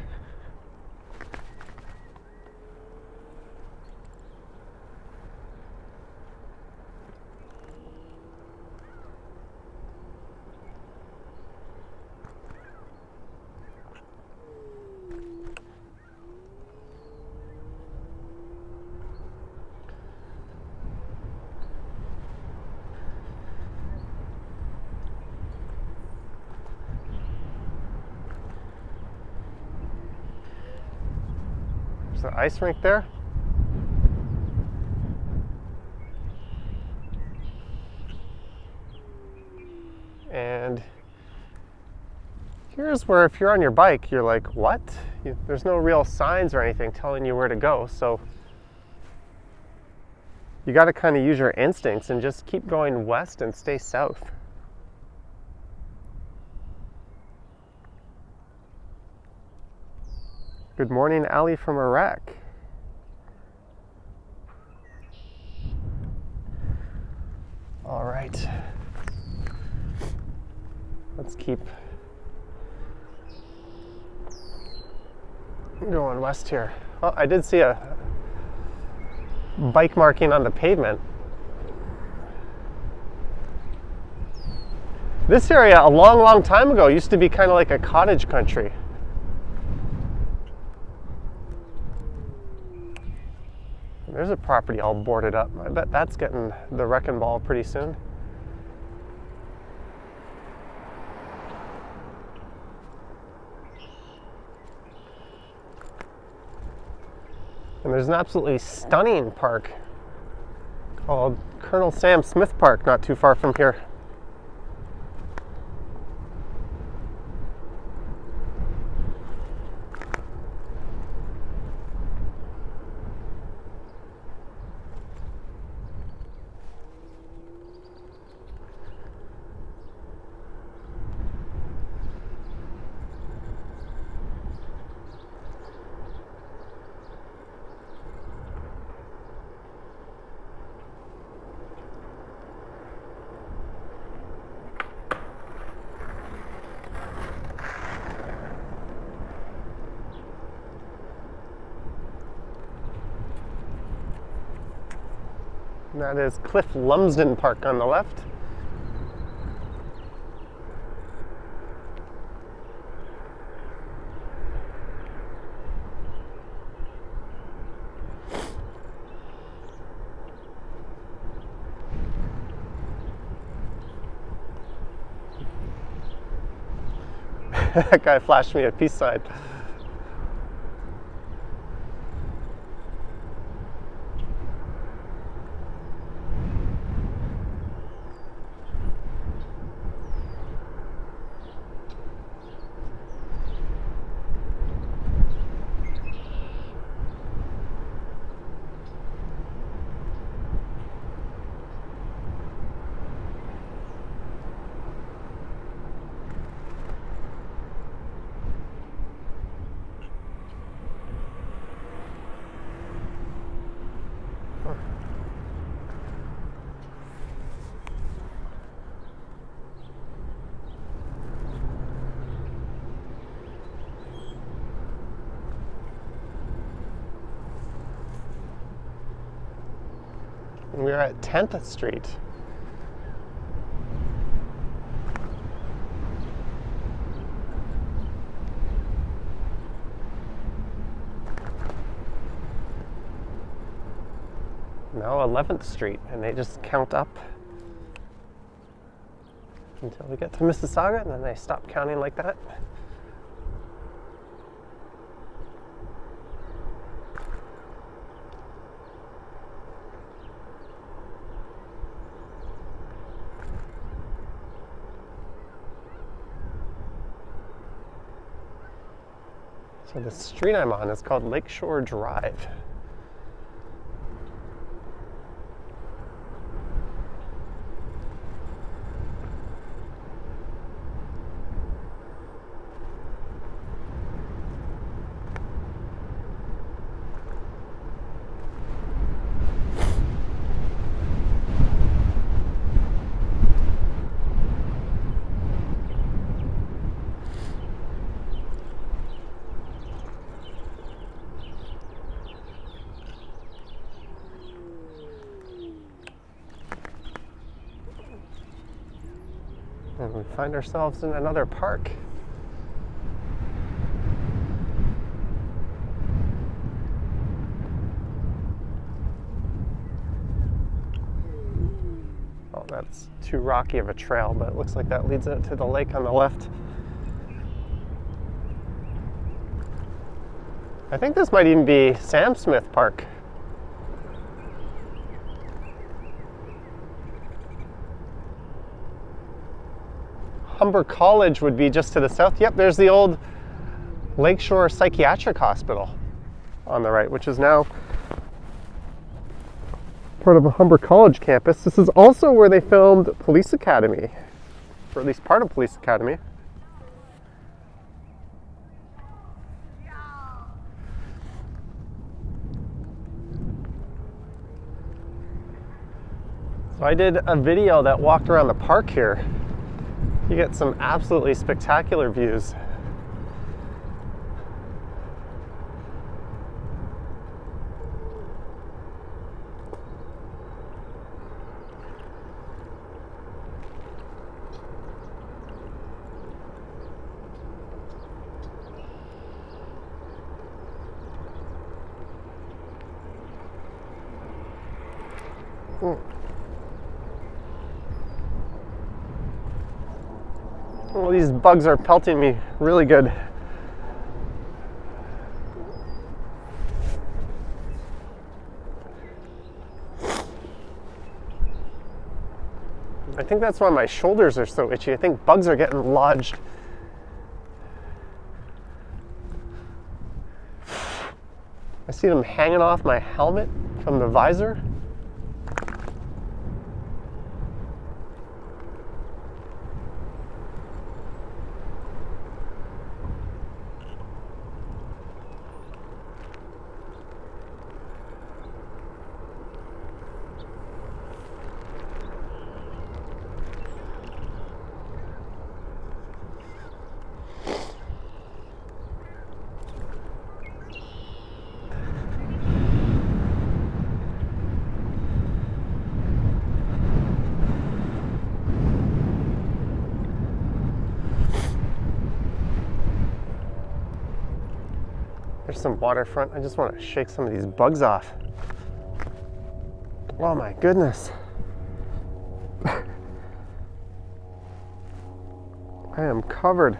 There's the ice rink there. And here's where if you're on your bike, you're like, what? There's no real signs or anything telling you where to go. So you got to kind of use your instincts and just keep going west and stay south. Good morning, Ali from Iraq. All right. Let's keep going west here. Oh, I did see a bike marking on the pavement. This area, a long, long time ago, used to be kind of like a cottage country. There's a property all boarded up. I bet that's getting the wrecking ball pretty soon. And there's an absolutely stunning park called Colonel Sam Smith Park, not too far from here. And that is Cliff Lumsden Park on the left. That guy flashed me a peace sign. And we are at 10th Street. Now 11th Street, and they just count up until we get to Mississauga, and then they stop counting like that. So the street I'm on is called Lakeshore Drive. And we find ourselves in another park. Oh, that's too rocky of a trail, but it looks like that leads out to the lake on the left. I think this might even be Sam Smith Park. Humber College would be just to the south. Yep, there's the old Lakeshore Psychiatric Hospital on the right, which is now part of a Humber College campus. This is also where they filmed Police Academy, or at least part of Police Academy. So I did a video that walked around the park here. You get some absolutely spectacular views. Well, these bugs are pelting me really good. I think that's why my shoulders are so itchy. I think bugs are getting lodged. I see them hanging off my helmet from the visor. There's some waterfront. I just want to shake some of these bugs off. Oh my goodness. I am covered.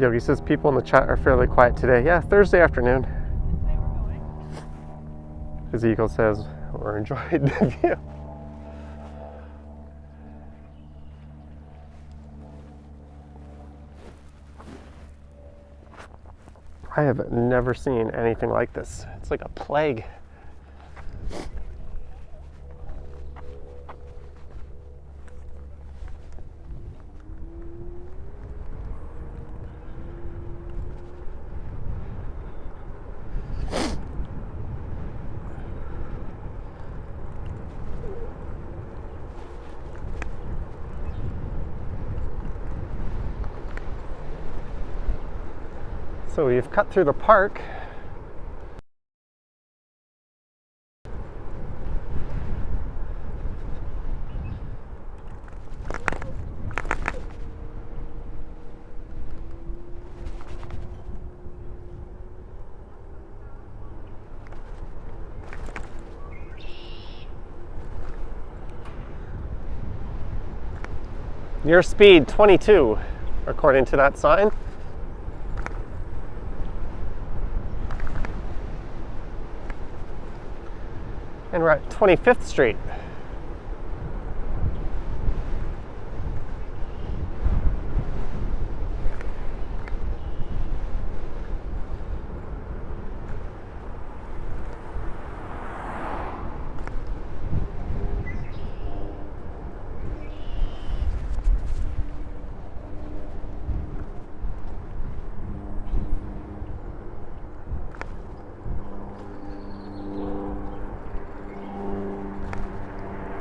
Yogi says people in the chat are fairly quiet today. Yeah, Thursday afternoon. Ezekiel says we're enjoying the view. I have never seen anything like this. It's like a plague. So we've cut through the park. Your speed 22, according to that sign. And we're at 25th Street.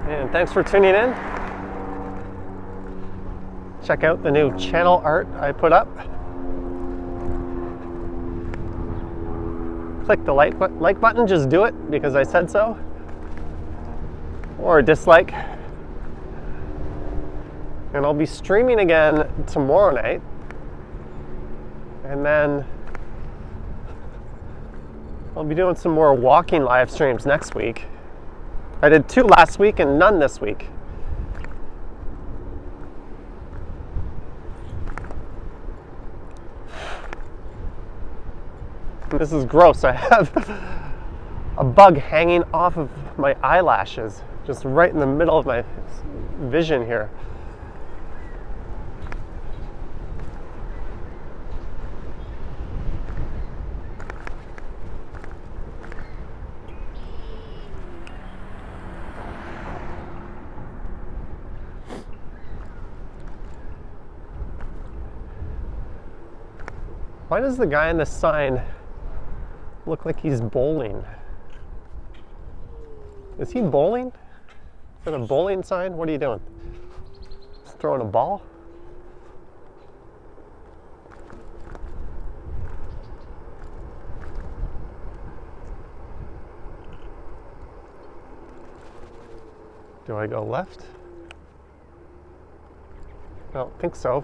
And thanks for tuning in. Check out the new channel art I put up. Click the like button, just do it because I said so. Or dislike. And I'll be streaming again tomorrow night. And then I'll be doing some more walking live streams next week. I did 2 last week and none this week. This is gross. I have a bug hanging off of my eyelashes, just right in the middle of my vision here. Why does the guy on this sign look like he's bowling? Is he bowling? Is that a bowling sign? What are you doing? Just throwing a ball? Do I go left? I don't think so.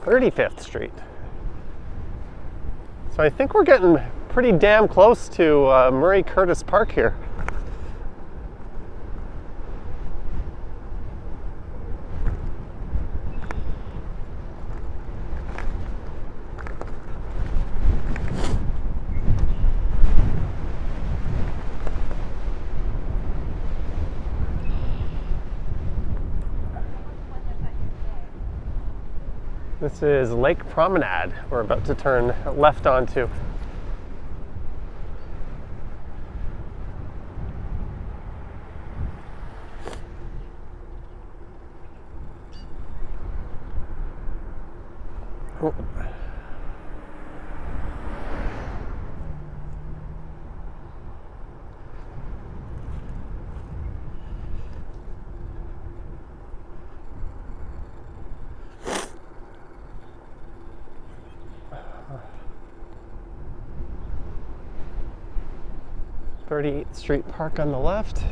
.35th Street. So I think we're getting pretty damn close to Murray Curtis Park here. This is Lake Promenade we're about to turn left onto. Oh. .38th Street Park on the left.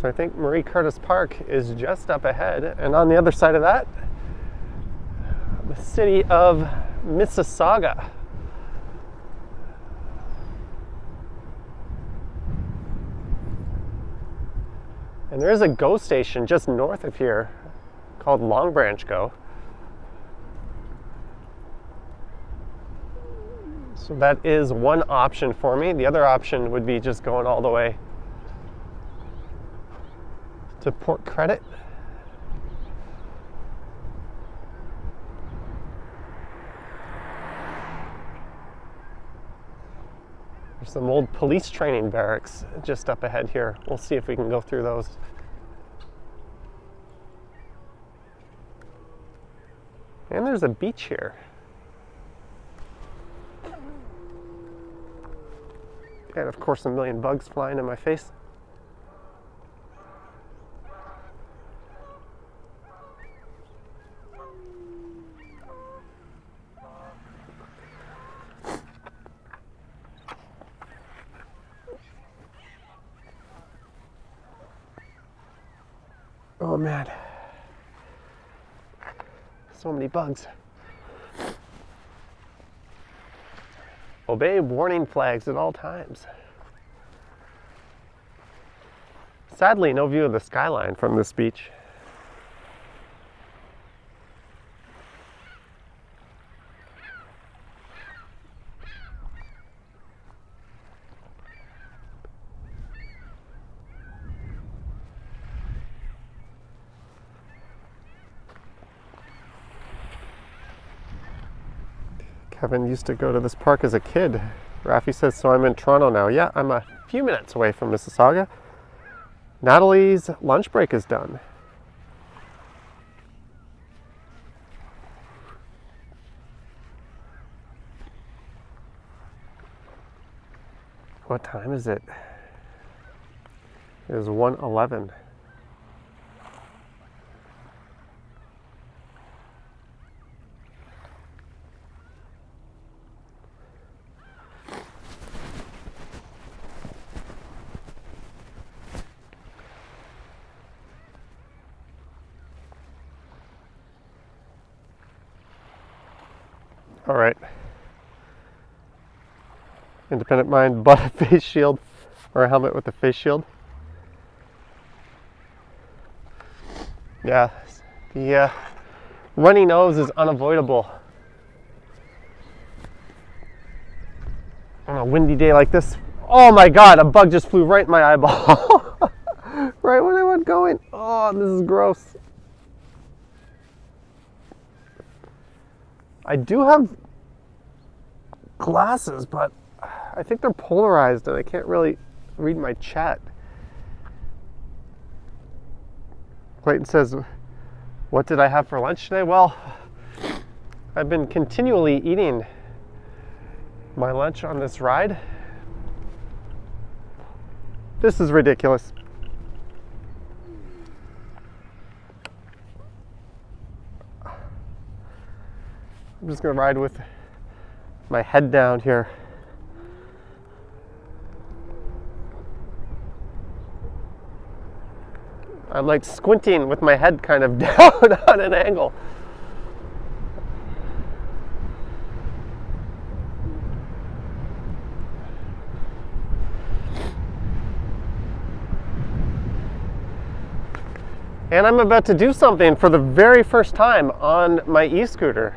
So I think Murray Curtis Park is just up ahead, and on the other side of that, the city of Mississauga. And there is a GO station just north of here called Long Branch GO. So that is one option for me. The other option would be just going all the way to Port Credit. There's some old police training barracks just up ahead here. We'll see if we can go through those. And there's a beach here. And of course, a million bugs flying in my face. Oh man, so many bugs. Obey warning flags at all times. Sadly, no view of the skyline from this beach. Kevin used to go to this park as a kid. Rafi says, so I'm in Toronto now. Yeah, I'm a few minutes away from Mississauga. Natalie's lunch break is done. What time is it? It is 1:11. All right. Independent mind bought a face shield or a helmet with a face shield. Yeah, the runny nose is unavoidable on a windy day like this. Oh my God, a bug just flew right in my eyeball. Right when I went going. Oh, this is gross. I do have glasses, but I think they're polarized and I can't really read my chat. Clayton says, what did I have for lunch today? Well, I've been continually eating my lunch on this ride. This is ridiculous. I'm just gonna ride with my head down here. I'm like squinting with my head kind of down on an angle. And I'm about to do something for the very first time on my e-scooter.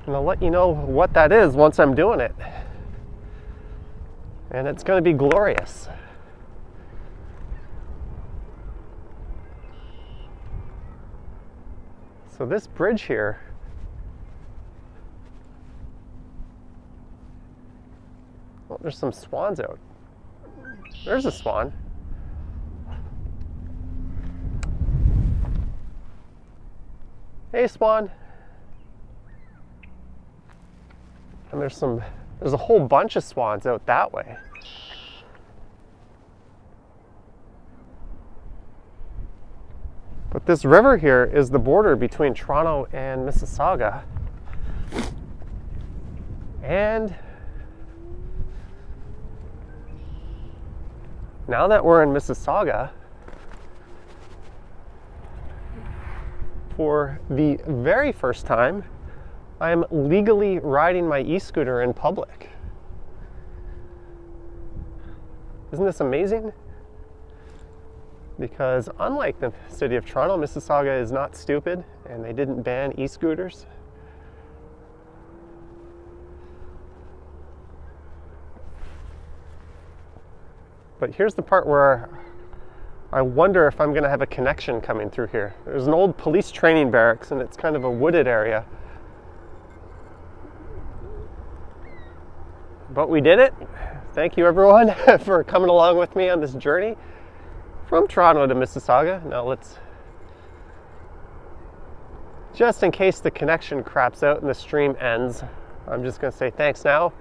And I'll let you know what that is once I'm doing it. And it's going to be glorious. So this bridge here, well, there's some swans out. There's a swan. Hey, swan. And there's a whole bunch of swans out that way. But this river here is the border between Toronto and Mississauga. And now that we're in Mississauga, for the very first time, I'm legally riding my e-scooter in public. Isn't this amazing? because unlike the city of Toronto, Mississauga is not stupid and they didn't ban e-scooters. But here's the part where I wonder if I'm going to have a connection coming through here. There's an old police training barracks and it's kind of a wooded area. But we did it. Thank you everyone for coming along with me on this journey from Toronto to Mississauga. Now let's, just in case the connection craps out and the stream ends, I'm just going to say thanks now.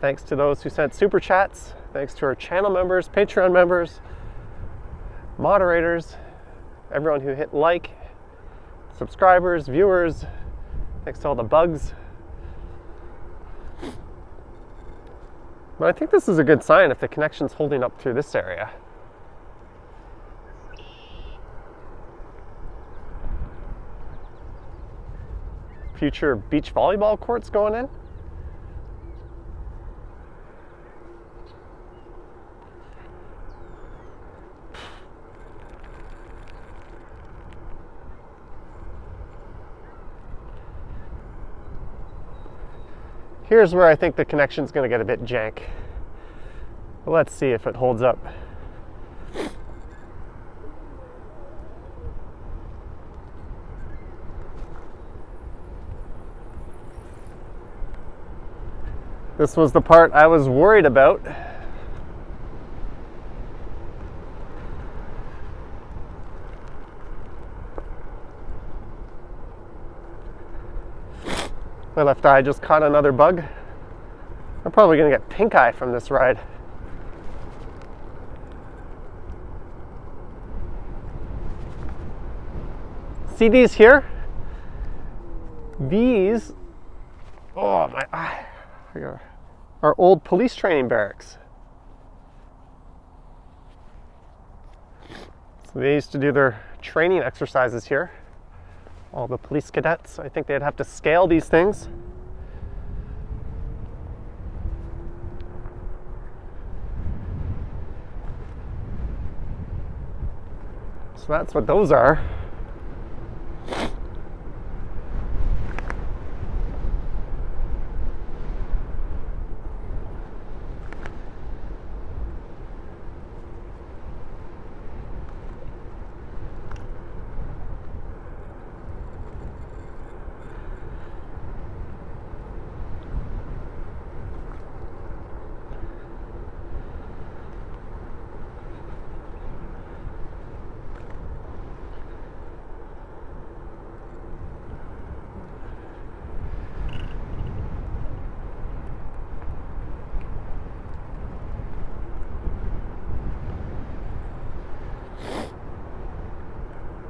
Thanks to those who sent super chats. Thanks to our channel members, Patreon members, moderators, everyone who hit like, subscribers, viewers. Thanks to all the bugs. But I think this is a good sign if the connection's holding up through this area. Future beach volleyball courts going in. Here's where I think the connection's going to get a bit jank. But let's see if it holds up. This was the part I was worried about. My left eye just caught another bug. I'm probably going to get pink eye from this ride. See these here? These, oh my eye, are old police training barracks. So they used to do their training exercises here. All the police cadets, I think they'd have to scale these things. So that's what those are.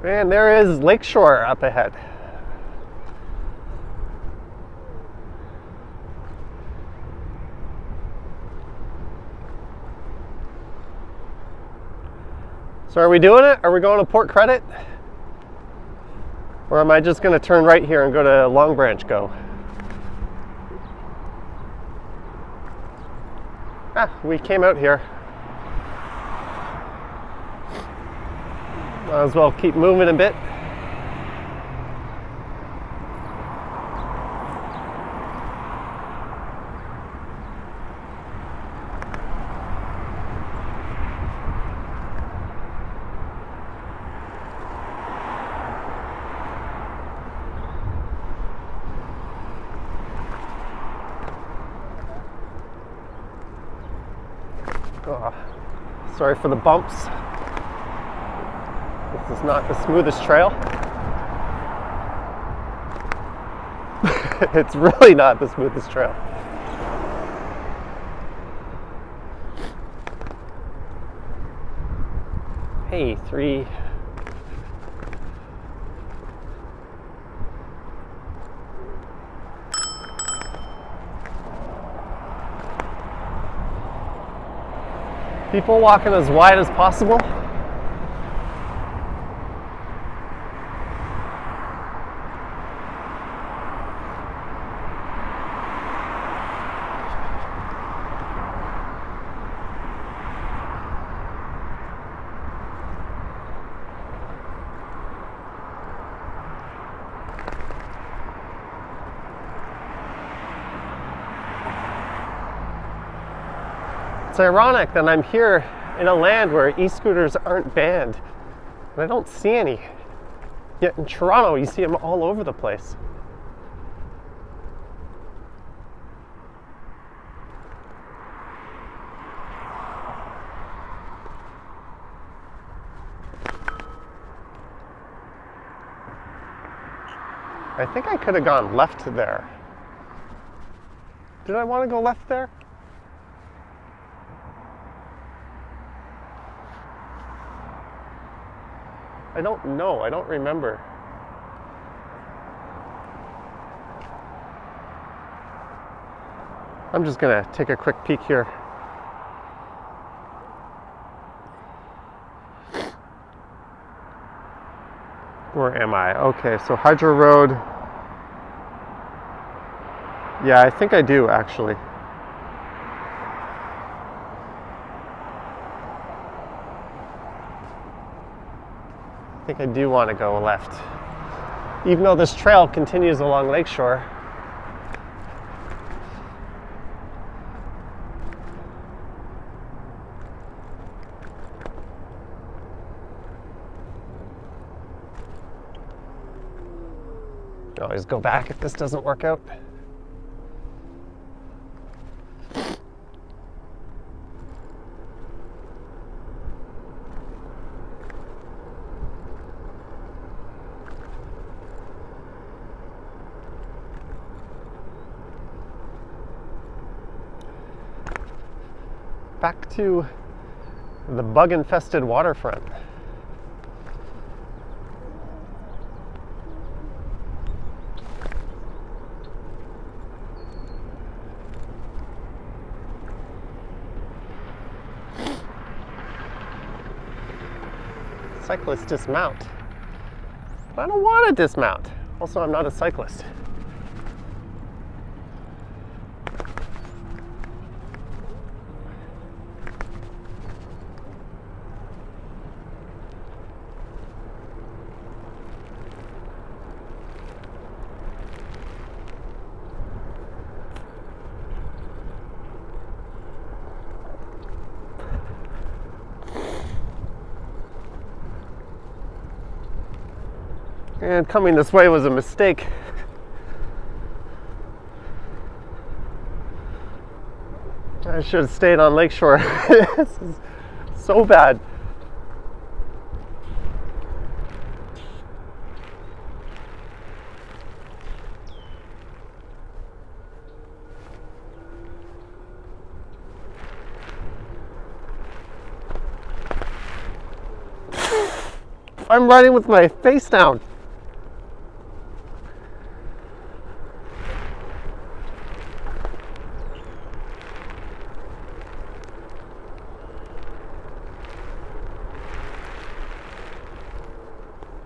And there is Lakeshore up ahead. So are we doing it? Are we going to Port Credit? Or am I just going to turn right here and go to Long Branch Go? Ah, we came out here. Might as well keep moving a bit. Oh, sorry for the bumps. This is not the smoothest trail. It's really not the smoothest trail. Hey, 3. People walking as wide as possible. It's ironic that I'm here in a land where e-scooters aren't banned, and I don't see any. Yet in Toronto, you see them all over the place. I think I could have gone left there. Did I want to go left there? I don't know. I don't remember. I'm just gonna take a quick peek here. Where am I? Okay, so Hydro Road. Yeah, I think I do actually. I think I do want to go left. Even though this trail continues along Lakeshore. Always go back if this doesn't work out. Back to the bug-infested waterfront. Cyclists dismount. I don't want to dismount. Also, I'm not a cyclist. And coming this way was a mistake. I should have stayed on Lakeshore. This is so bad. I'm riding with my face down.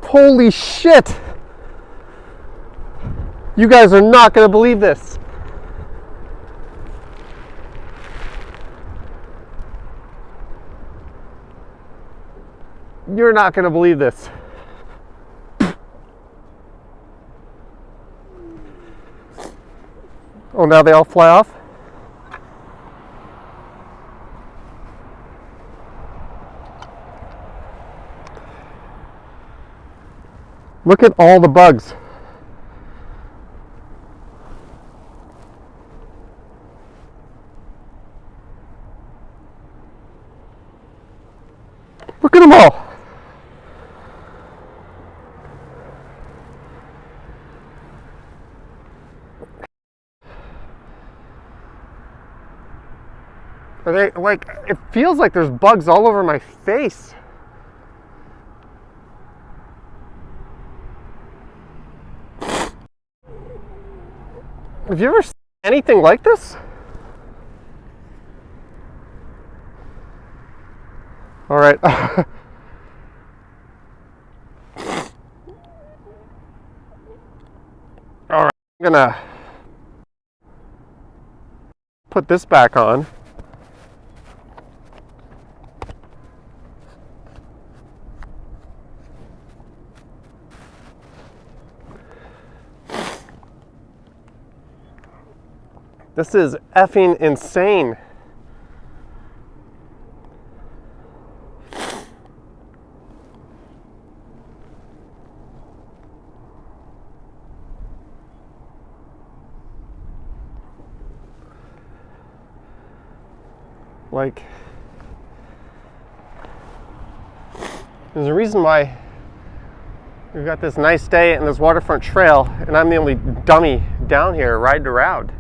Holy shit! You guys are not going to believe this. You're not going to believe this. Oh, now they all fly off? Look at all the bugs. Look at them all. Are they like, it feels like there's bugs all over my face. Have you ever seen anything like this? All right. All right, I'm gonna put this back on. This is effing insane. Like, there's a reason why we've got this nice day and this waterfront trail, and I'm the only dummy down here riding around.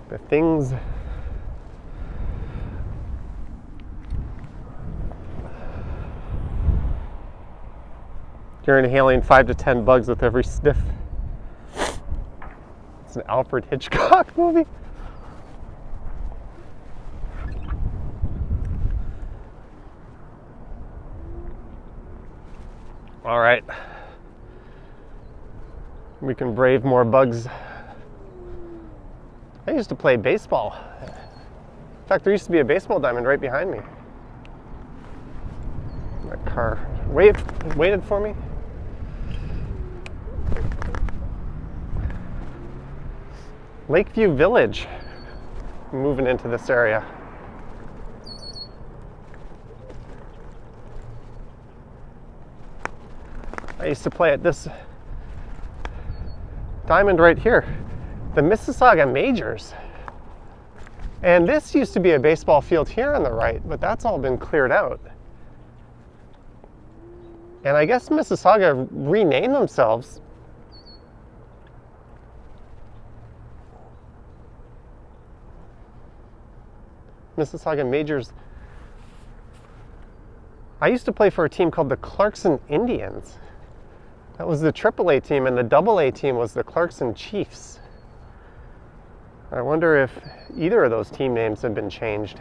The things you're inhaling 5 to 10 bugs with every sniff. It's an Alfred Hitchcock movie. All right, we can brave more bugs. I used to play baseball. In fact, there used to be a baseball diamond right behind me. That car waited for me. Lakeview Village. I'm moving into this area. I used to play at this diamond right here, the Mississauga Majors. And this used to be a baseball field here on the right, but that's all been cleared out. And I guess Mississauga renamed themselves. Mississauga Majors. I used to play for a team called the Clarkson Indians. That was the AAA team, and the AA team was the Clarkson Chiefs. I wonder if either of those team names have been changed.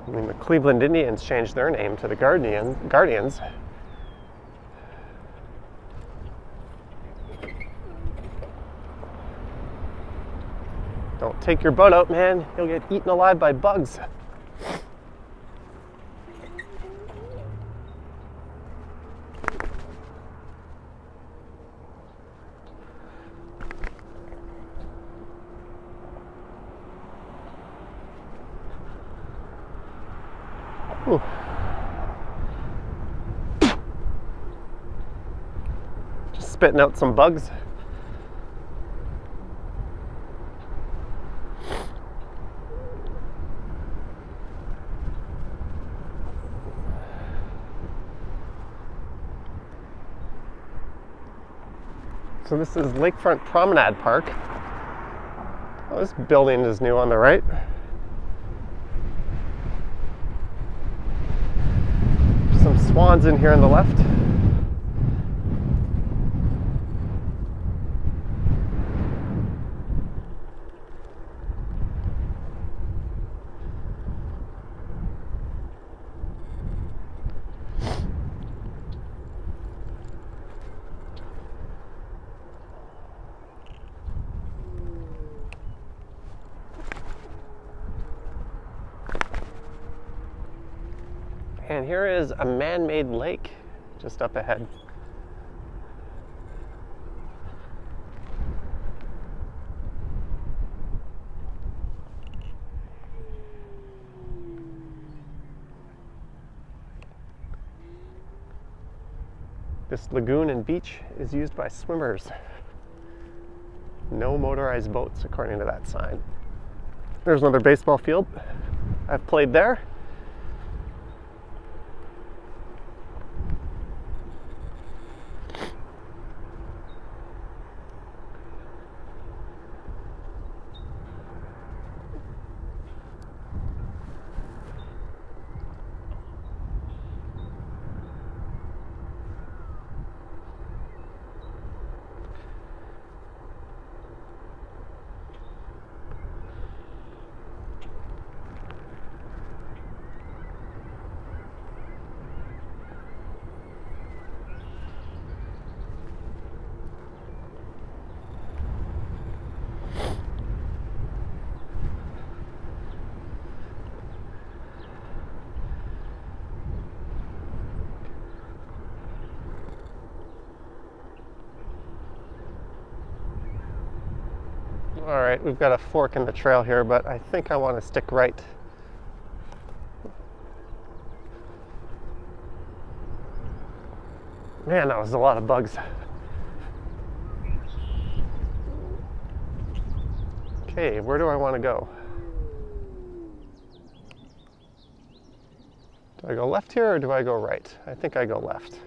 I mean, the Cleveland Indians changed their name to the Guardians. Don't take your boat out, man. You'll get eaten alive by bugs. Ooh. Just spitting out some bugs. So this is Lakefront Promenade Park. Oh, this building is new on the right. Some swans in here on the left. And here is a man-made lake just up ahead. This lagoon and beach is used by swimmers. No motorized boats, according to that sign. There's another baseball field. I've played there. All right, we've got a fork in the trail here, but I think I want to stick right. Man, that was a lot of bugs. Okay, where do I want to go? Do I go left here or do I go right? I think I go left.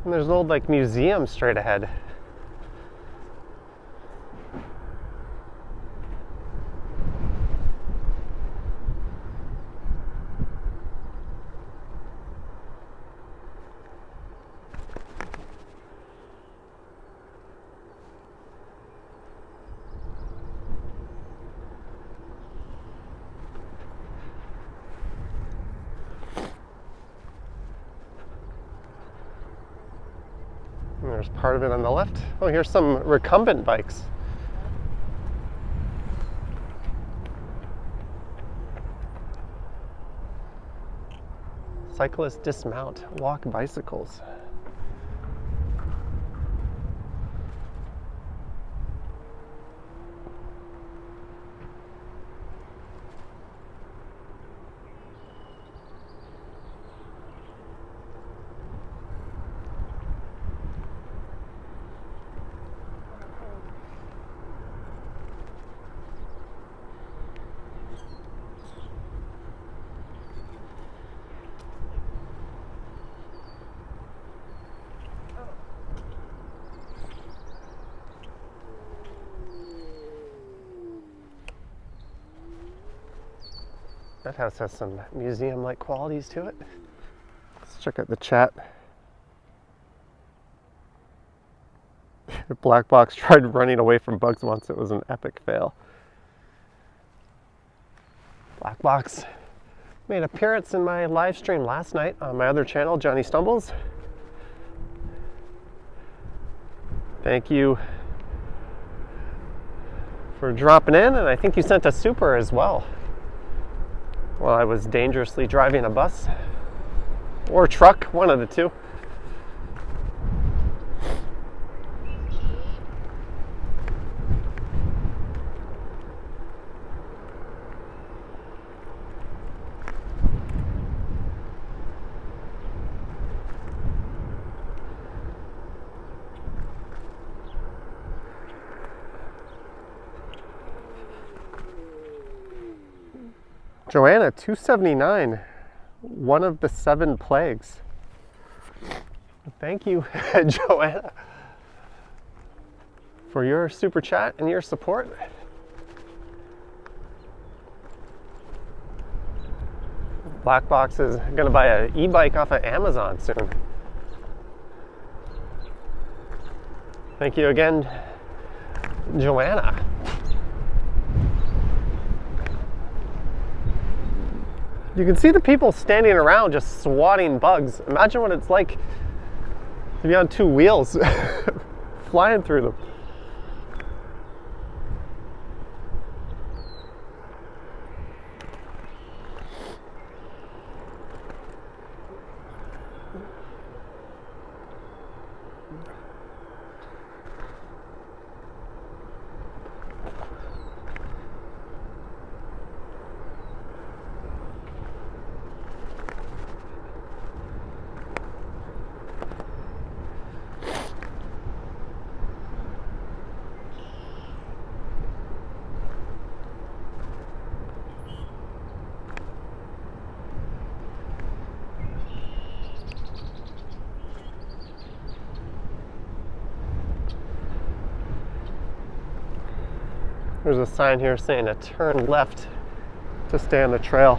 And there's an old like museum straight ahead. And there's part of it on the left. Oh, here's some recumbent bikes. Cyclists dismount, walk bicycles. That house has some museum-like qualities to it. Let's check out the chat. Black Box tried running away from bugs once. It was an epic fail. Black Box made an appearance in my live stream last night on my other channel, Johnny Stumbles. Thank you for dropping in, and I think you sent a super as well while I was dangerously driving a bus or truck, one of the two. Joanna, 279, one of the 7 plagues. Thank you, Joanna, for your super chat and your support. Black Box is going to buy an e-bike off of Amazon soon. Thank you again, Joanna. You can see the people standing around just swatting bugs. Imagine what it's like to be on 2 wheels, flying through them. There's a sign here saying to turn left to stay on the trail.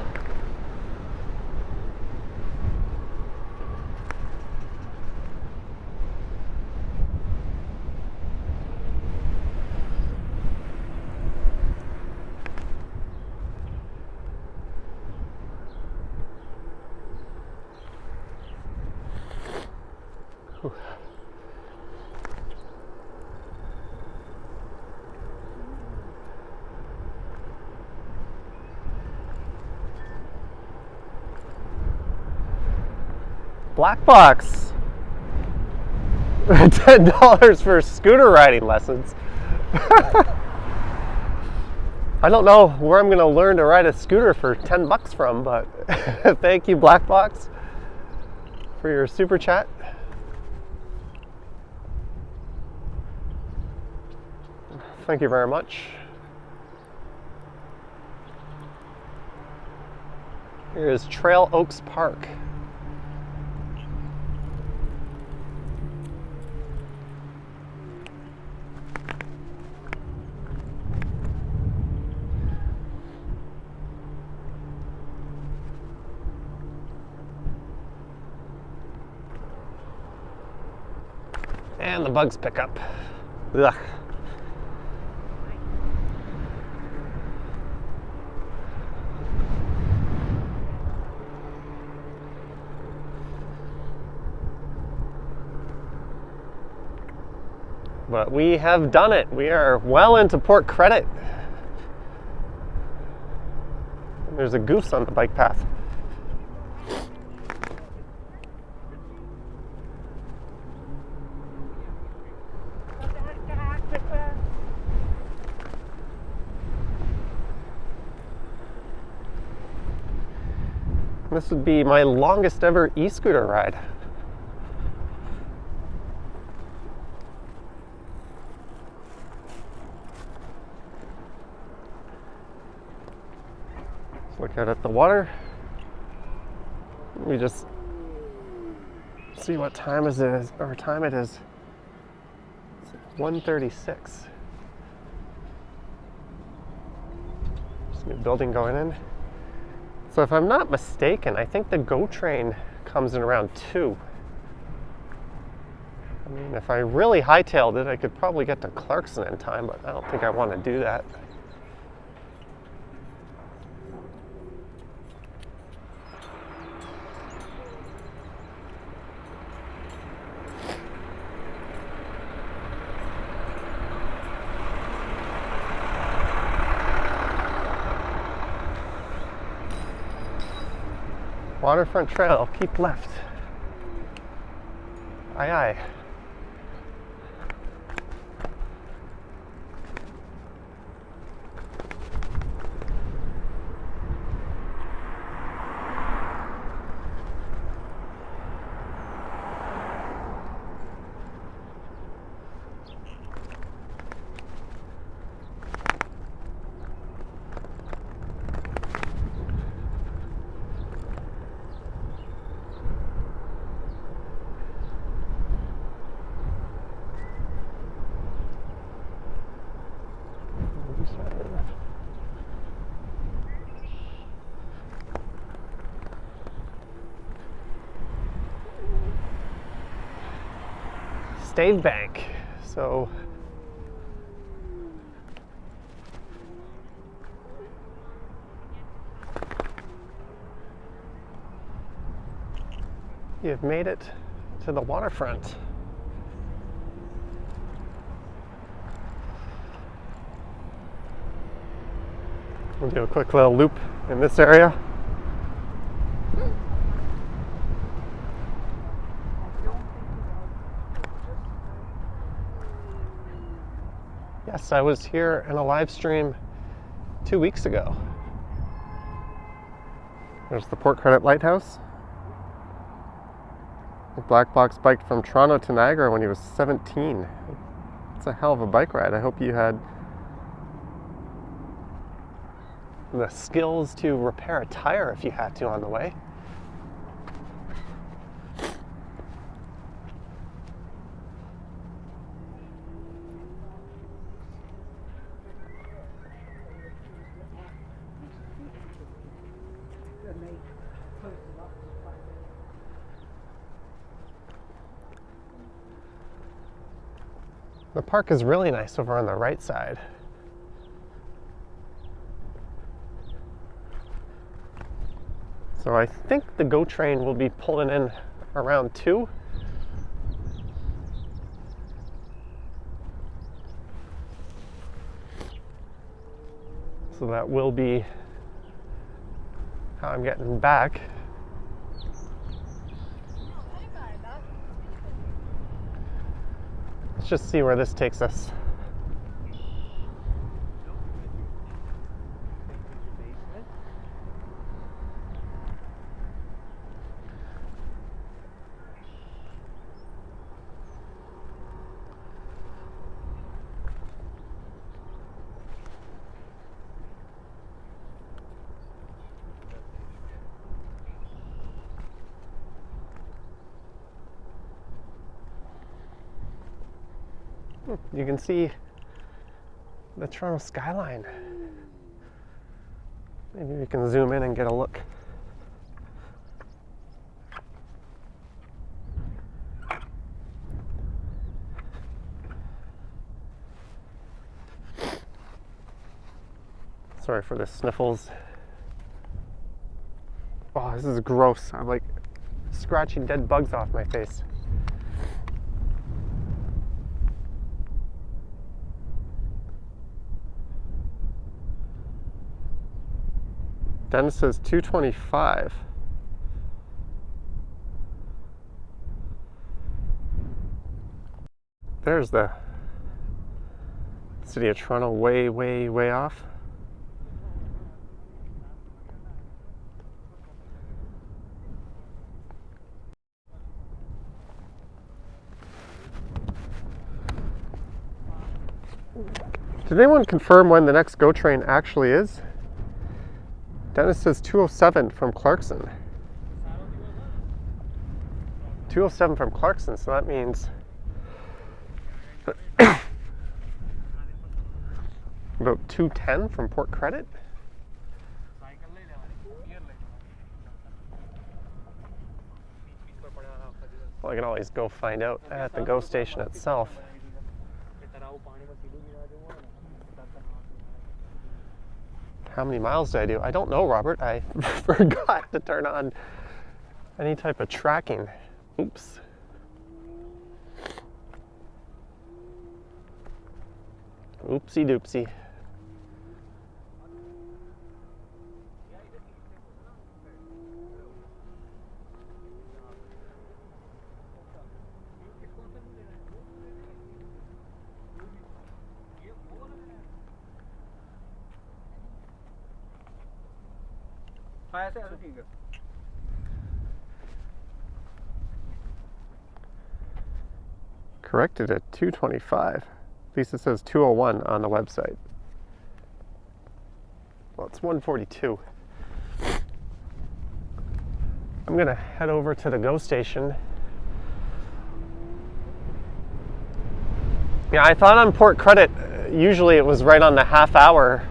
Black box. $10 for scooter riding lessons. I don't know where I'm going to learn to ride a scooter for $10 from, but thank you, Black Box, for your super chat. Thank you very much. Here is Trail Oaks Park. And the bugs pick up. Ugh. But we have done it. We are well into Port Credit. There's a goose on the bike path. This would be my longest ever e-scooter ride. Let's look out at the water. Let me just see what time it is, or time it is. It's 1:36. There's a new building going in. So if I'm not mistaken, I think the GO train comes in around 2. I mean, if I really hightailed it, I could probably get to Clarkson in time, but I don't think I want to do that. Waterfront Trail, keep left. Aye aye. Stave Bank. So you've made it to the waterfront. We'll do a quick little loop in this area. Yes, I was here in a live stream 2 weeks ago. There's the Port Credit Lighthouse. The Black Box biked from Toronto to Niagara when he was 17. It's a hell of a bike ride. I hope you had the skills to repair a tire if you had to on the way. The park is really nice over on the right side. So I think the GO train will be pulling in around 2. So that will be how I'm getting back. Let's just see where this takes us. You can see the Toronto skyline. Maybe we can zoom in and get a look. Sorry for the sniffles. Oh, this is gross. I'm like scratching dead bugs off my face. Dennis says 225. There's the city of Toronto way, way, way off. Did anyone confirm when the next GO train actually is? Dennis says 207 from Clarkson. 207 from Clarkson, so that means about 210 from Port Credit. Well, I can always go find out at the GO station itself. How many miles did I do? I don't know, Robert. I forgot to turn on any type of tracking. Oops. Oopsie doopsie. Corrected at 225. Lisa says 201 on the website. Well, it's 142. I'm gonna head over to the GO station. Yeah, I thought on Port Credit, usually it was right on the half hour.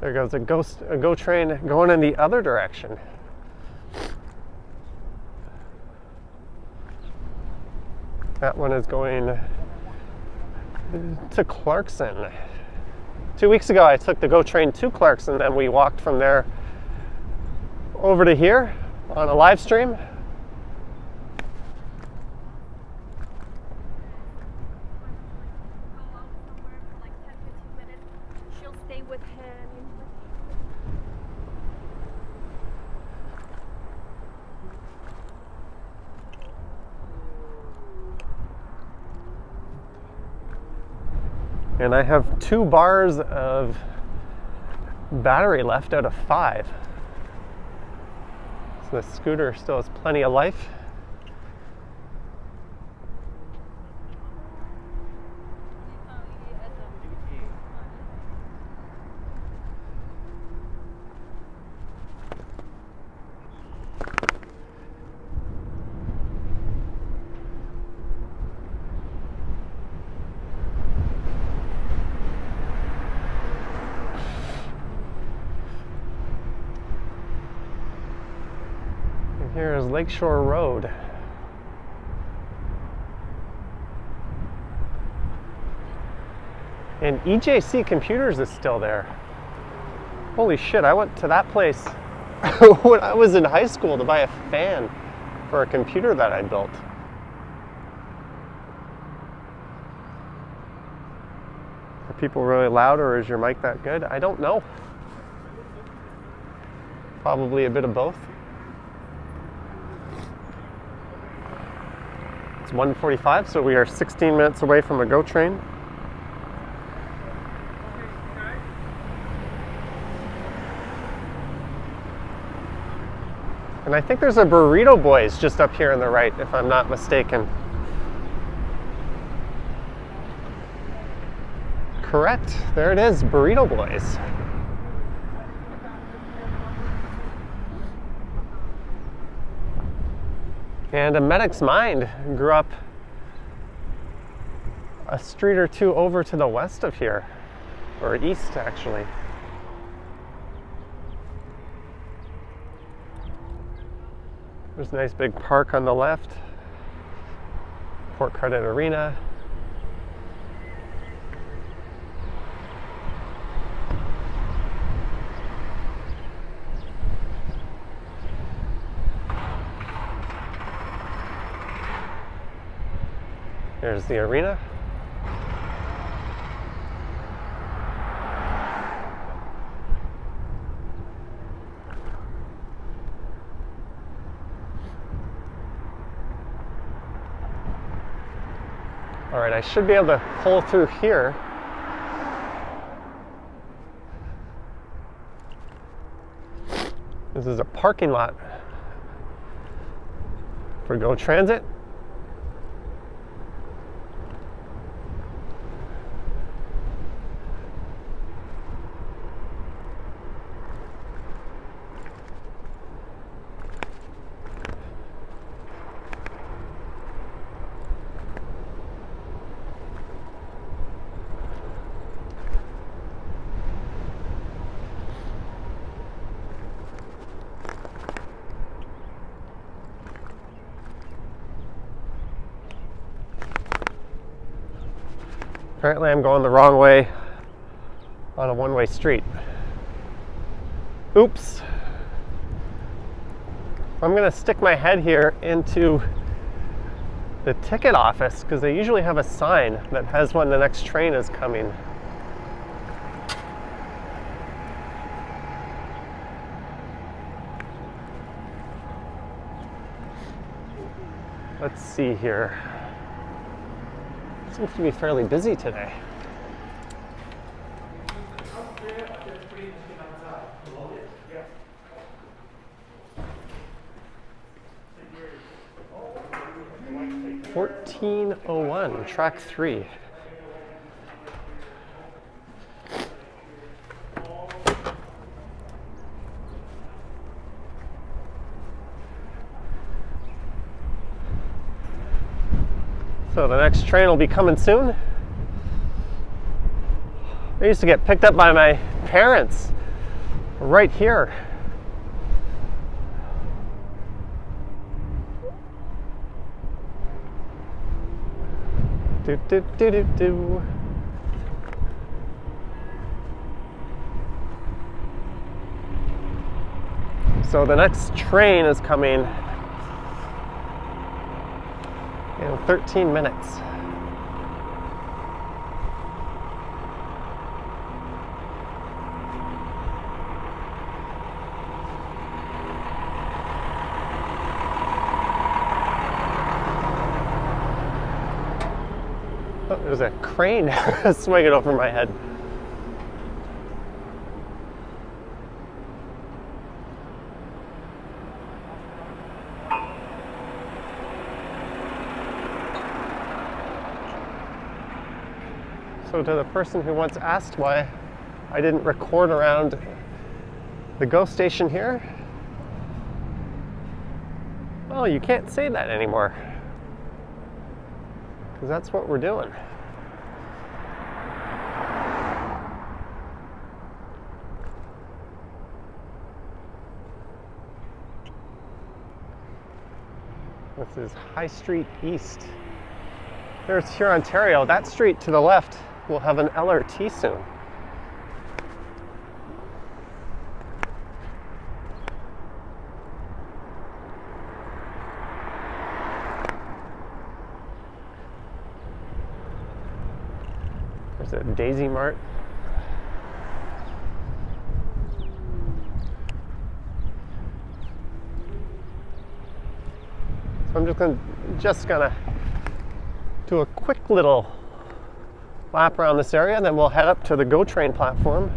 There goes a GO train going in the other direction. That one is going to Clarkson. 2 weeks ago I took the GO train to Clarkson and we walked from there over to here on a live stream. And I have 2 bars of battery left out of 5. So the scooter still has plenty of life. Here is Lakeshore Road. And EJC Computers is still there. Holy shit, I went to that place when I was in high school to buy a fan for a computer that I built. Are people really loud, or is your mic that good? I don't know. Probably a bit of both. It's 1:45, so we are 16 minutes away from a GO train. And I think there's a Burrito Boys just up here on the right, if I'm not mistaken. Correct, there it is, Burrito Boys. And a Medic's Mind grew up a street or two over to the west of here, or east actually. There's a nice big park on the left, Port Credit Arena. There's the arena. All right, I should be able to pull through here. This is a parking lot for GO Transit. Apparently I'm going the wrong way on a one-way street. Oops. I'm gonna stick my head here into the ticket office because they usually have a sign that has when the next train is coming. Let's see here. Seems to be fairly busy today. (1401) track 3. So the next train will be coming soon. I used to get picked up by my parents right here. Do, do, do, do, do. So the next train is coming in 13 minutes. Oh, there's a crane swinging over my head. So to the person who once asked why I didn't record around the GO station here, well, you can't say that anymore, because that's what we're doing. This is High Street East. There's here, Ontario. That street to the left will have an LRT soon. There's a Daisy Mart. So I'm just gonna do a quick little lap around this area, and then we'll head up to the GO train platform.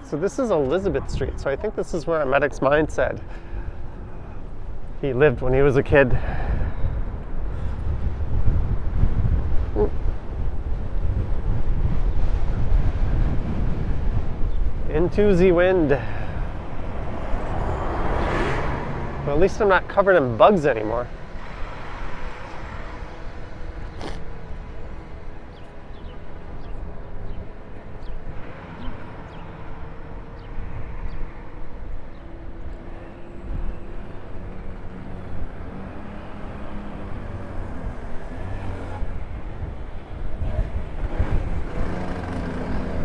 So this is Elizabeth Street, so I think this is where Medic's Mind said he lived when he was a kid. Into the wind. Well, at least I'm not covered in bugs anymore.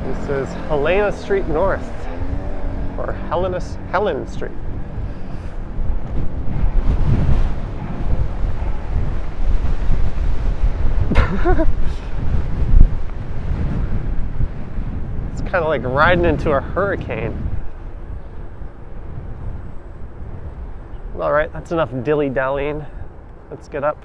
This is Helena Street North, or Helen Street. It's kind of like riding into a hurricane. All right, that's enough dilly-dallying. Let's get up.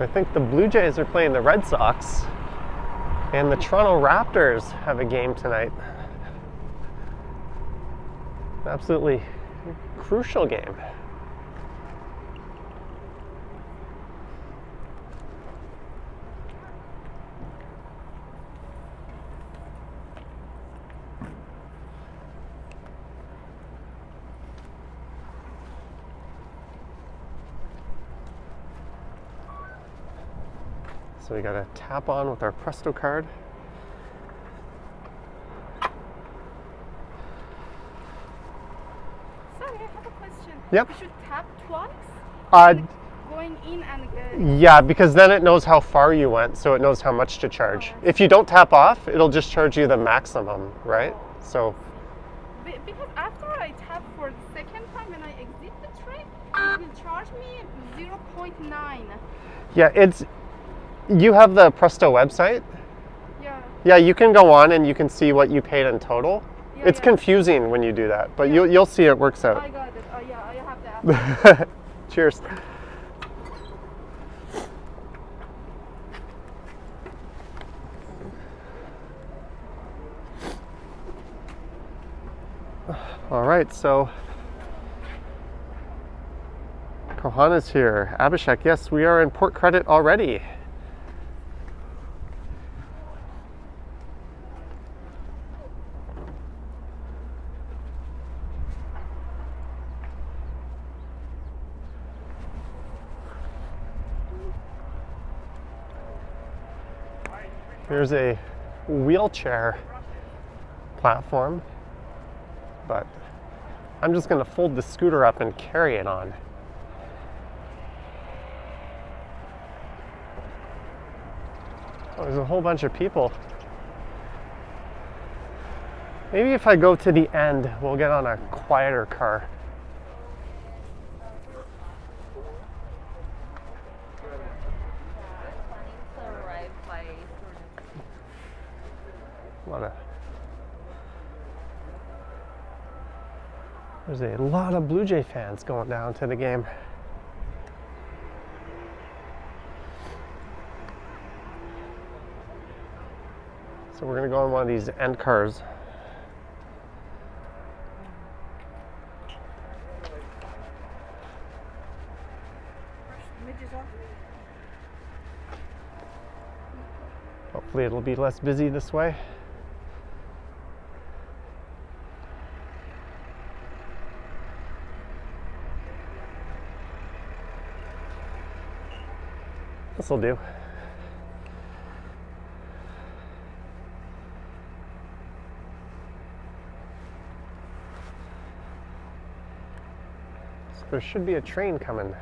I think the Blue Jays are playing the Red Sox, and the Toronto Raptors have a game tonight. Absolutely crucial game. So we gotta tap on with our Presto card. Sorry, I have a question. Yep. We should tap twice? Going in and yeah, because then it knows how far you went, so it knows how much to charge. Oh. If you don't tap off, it'll just charge you the maximum, right? So. Because after I tap for the second time when I exit the train, it will charge me 0.9. Yeah, you have the Presto website? Yeah. Yeah, you can go on and you can see what you paid in total. Yeah, It's yeah. confusing when you do that, but Yeah. you'll see it works out. I got it. Oh yeah, I have that. Cheers. All right, so Kohana's here. Abhishek, yes, we are in Port Credit already. Here's a wheelchair platform, but I'm just going to fold the scooter up and carry it on. Oh, there's a whole bunch of people. Maybe if I go to the end, we'll get on a quieter car. There's a lot of Blue Jay fans going down to the game. So we're gonna go on one of these end cars. Hopefully it'll be less busy this way. This'll do. So there should be a train coming.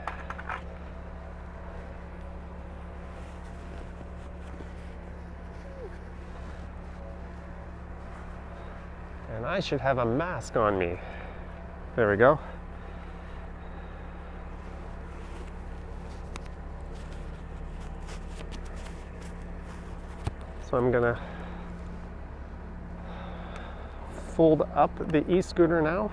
And I should have a mask on me. There we go. So I'm gonna fold up the e-scooter now.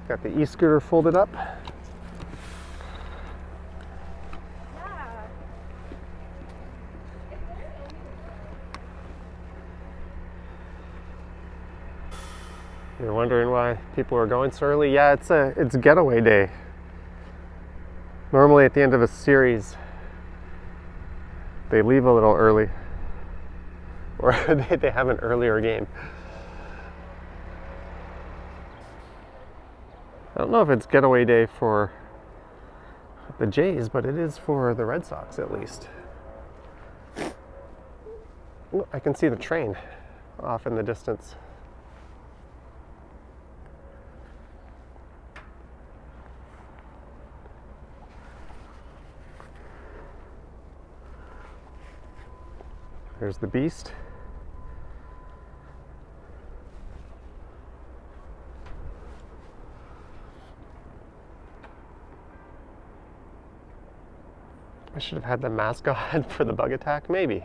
Got the e-scooter folded up. You're wondering why people are going so early? Yeah, it's getaway day. Normally at the end of a series, they leave a little early, or they have an earlier game. I don't know if it's getaway day for the Jays, but it is for the Red Sox at least. Ooh, I can see the train off in the distance. There's the Beast. I should have had the mask on for the bug attack, maybe.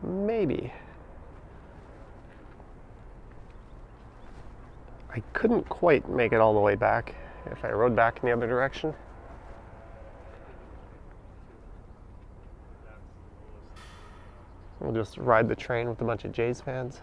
Maybe. I couldn't quite make it all the way back if I rode back in the other direction. We'll just ride the train with a bunch of Jays fans.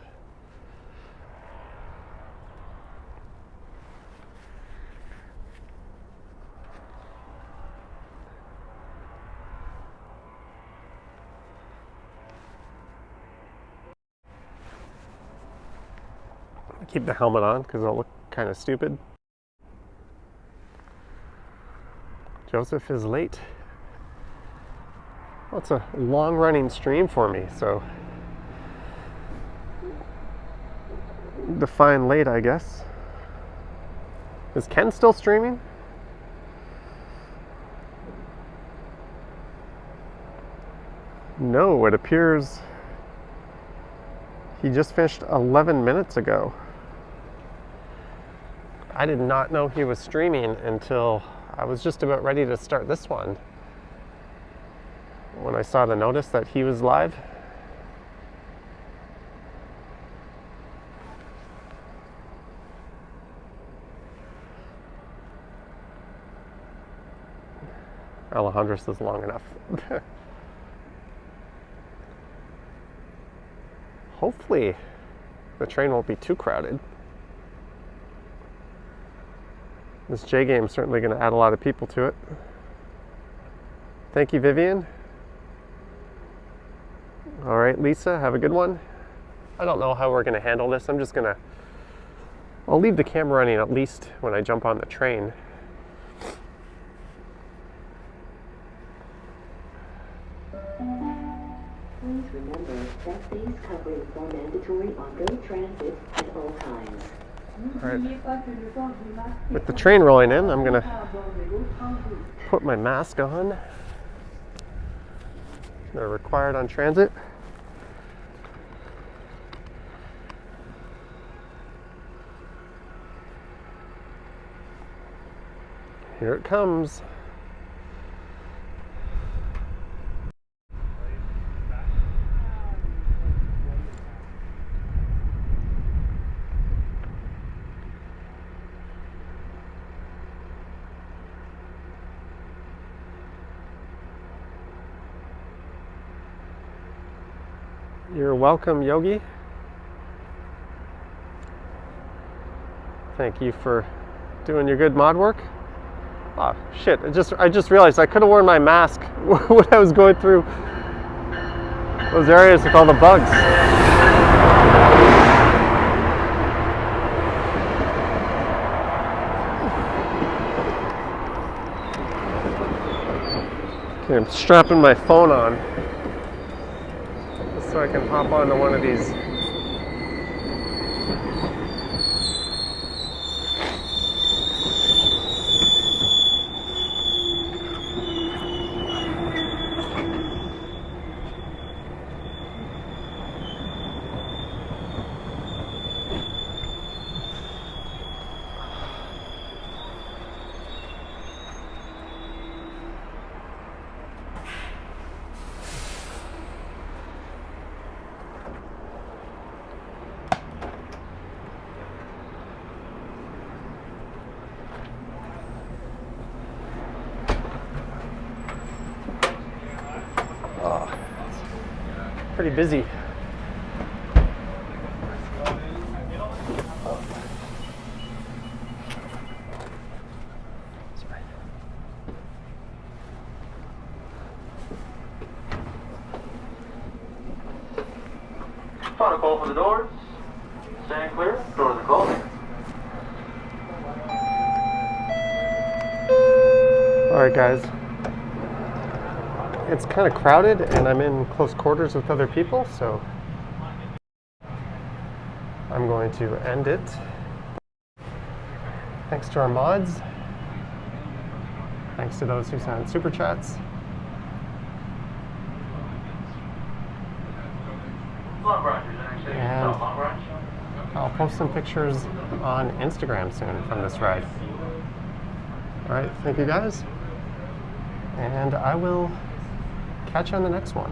Keep the helmet on because it'll look kind of stupid. Joseph is late. Well, it's a long-running stream for me, so define late, I guess. Is Ken still streaming? No, it appears he just finished 11 minutes ago. I did not know he was streaming until I was just about ready to start this one. When I saw the notice that he was live. Alejandro's is long enough. Hopefully the train won't be too crowded. This J game is certainly going to add a lot of people to it. Thank you, Vivian. All right, Lisa, have a good one. I don't know how we're going to handle this. I'll leave the camera running at least when I jump on the train. Please remember that these coverings are mandatory on GO Transit at all times. All right. With the train rolling in, I'm going to put my mask on. They're required on transit. Here it comes. You're welcome, Yogi. Thank you for doing your good mod work. Oh shit, I just realized I could have worn my mask when I was going through those areas with all the bugs. Okay, I'm strapping my phone on just so I can hop onto one of these. Pretty busy. Sorry. Final call for the doors. Stand clear. Doors are closing. All right, guys. It's kind of crowded and I'm in close quarters with other people, so I'm going to end it. Thanks to our mods. Thanks to those who sent super chats. And I'll post some pictures on Instagram soon from this ride. All right, thank you guys. And I will catch you on the next one.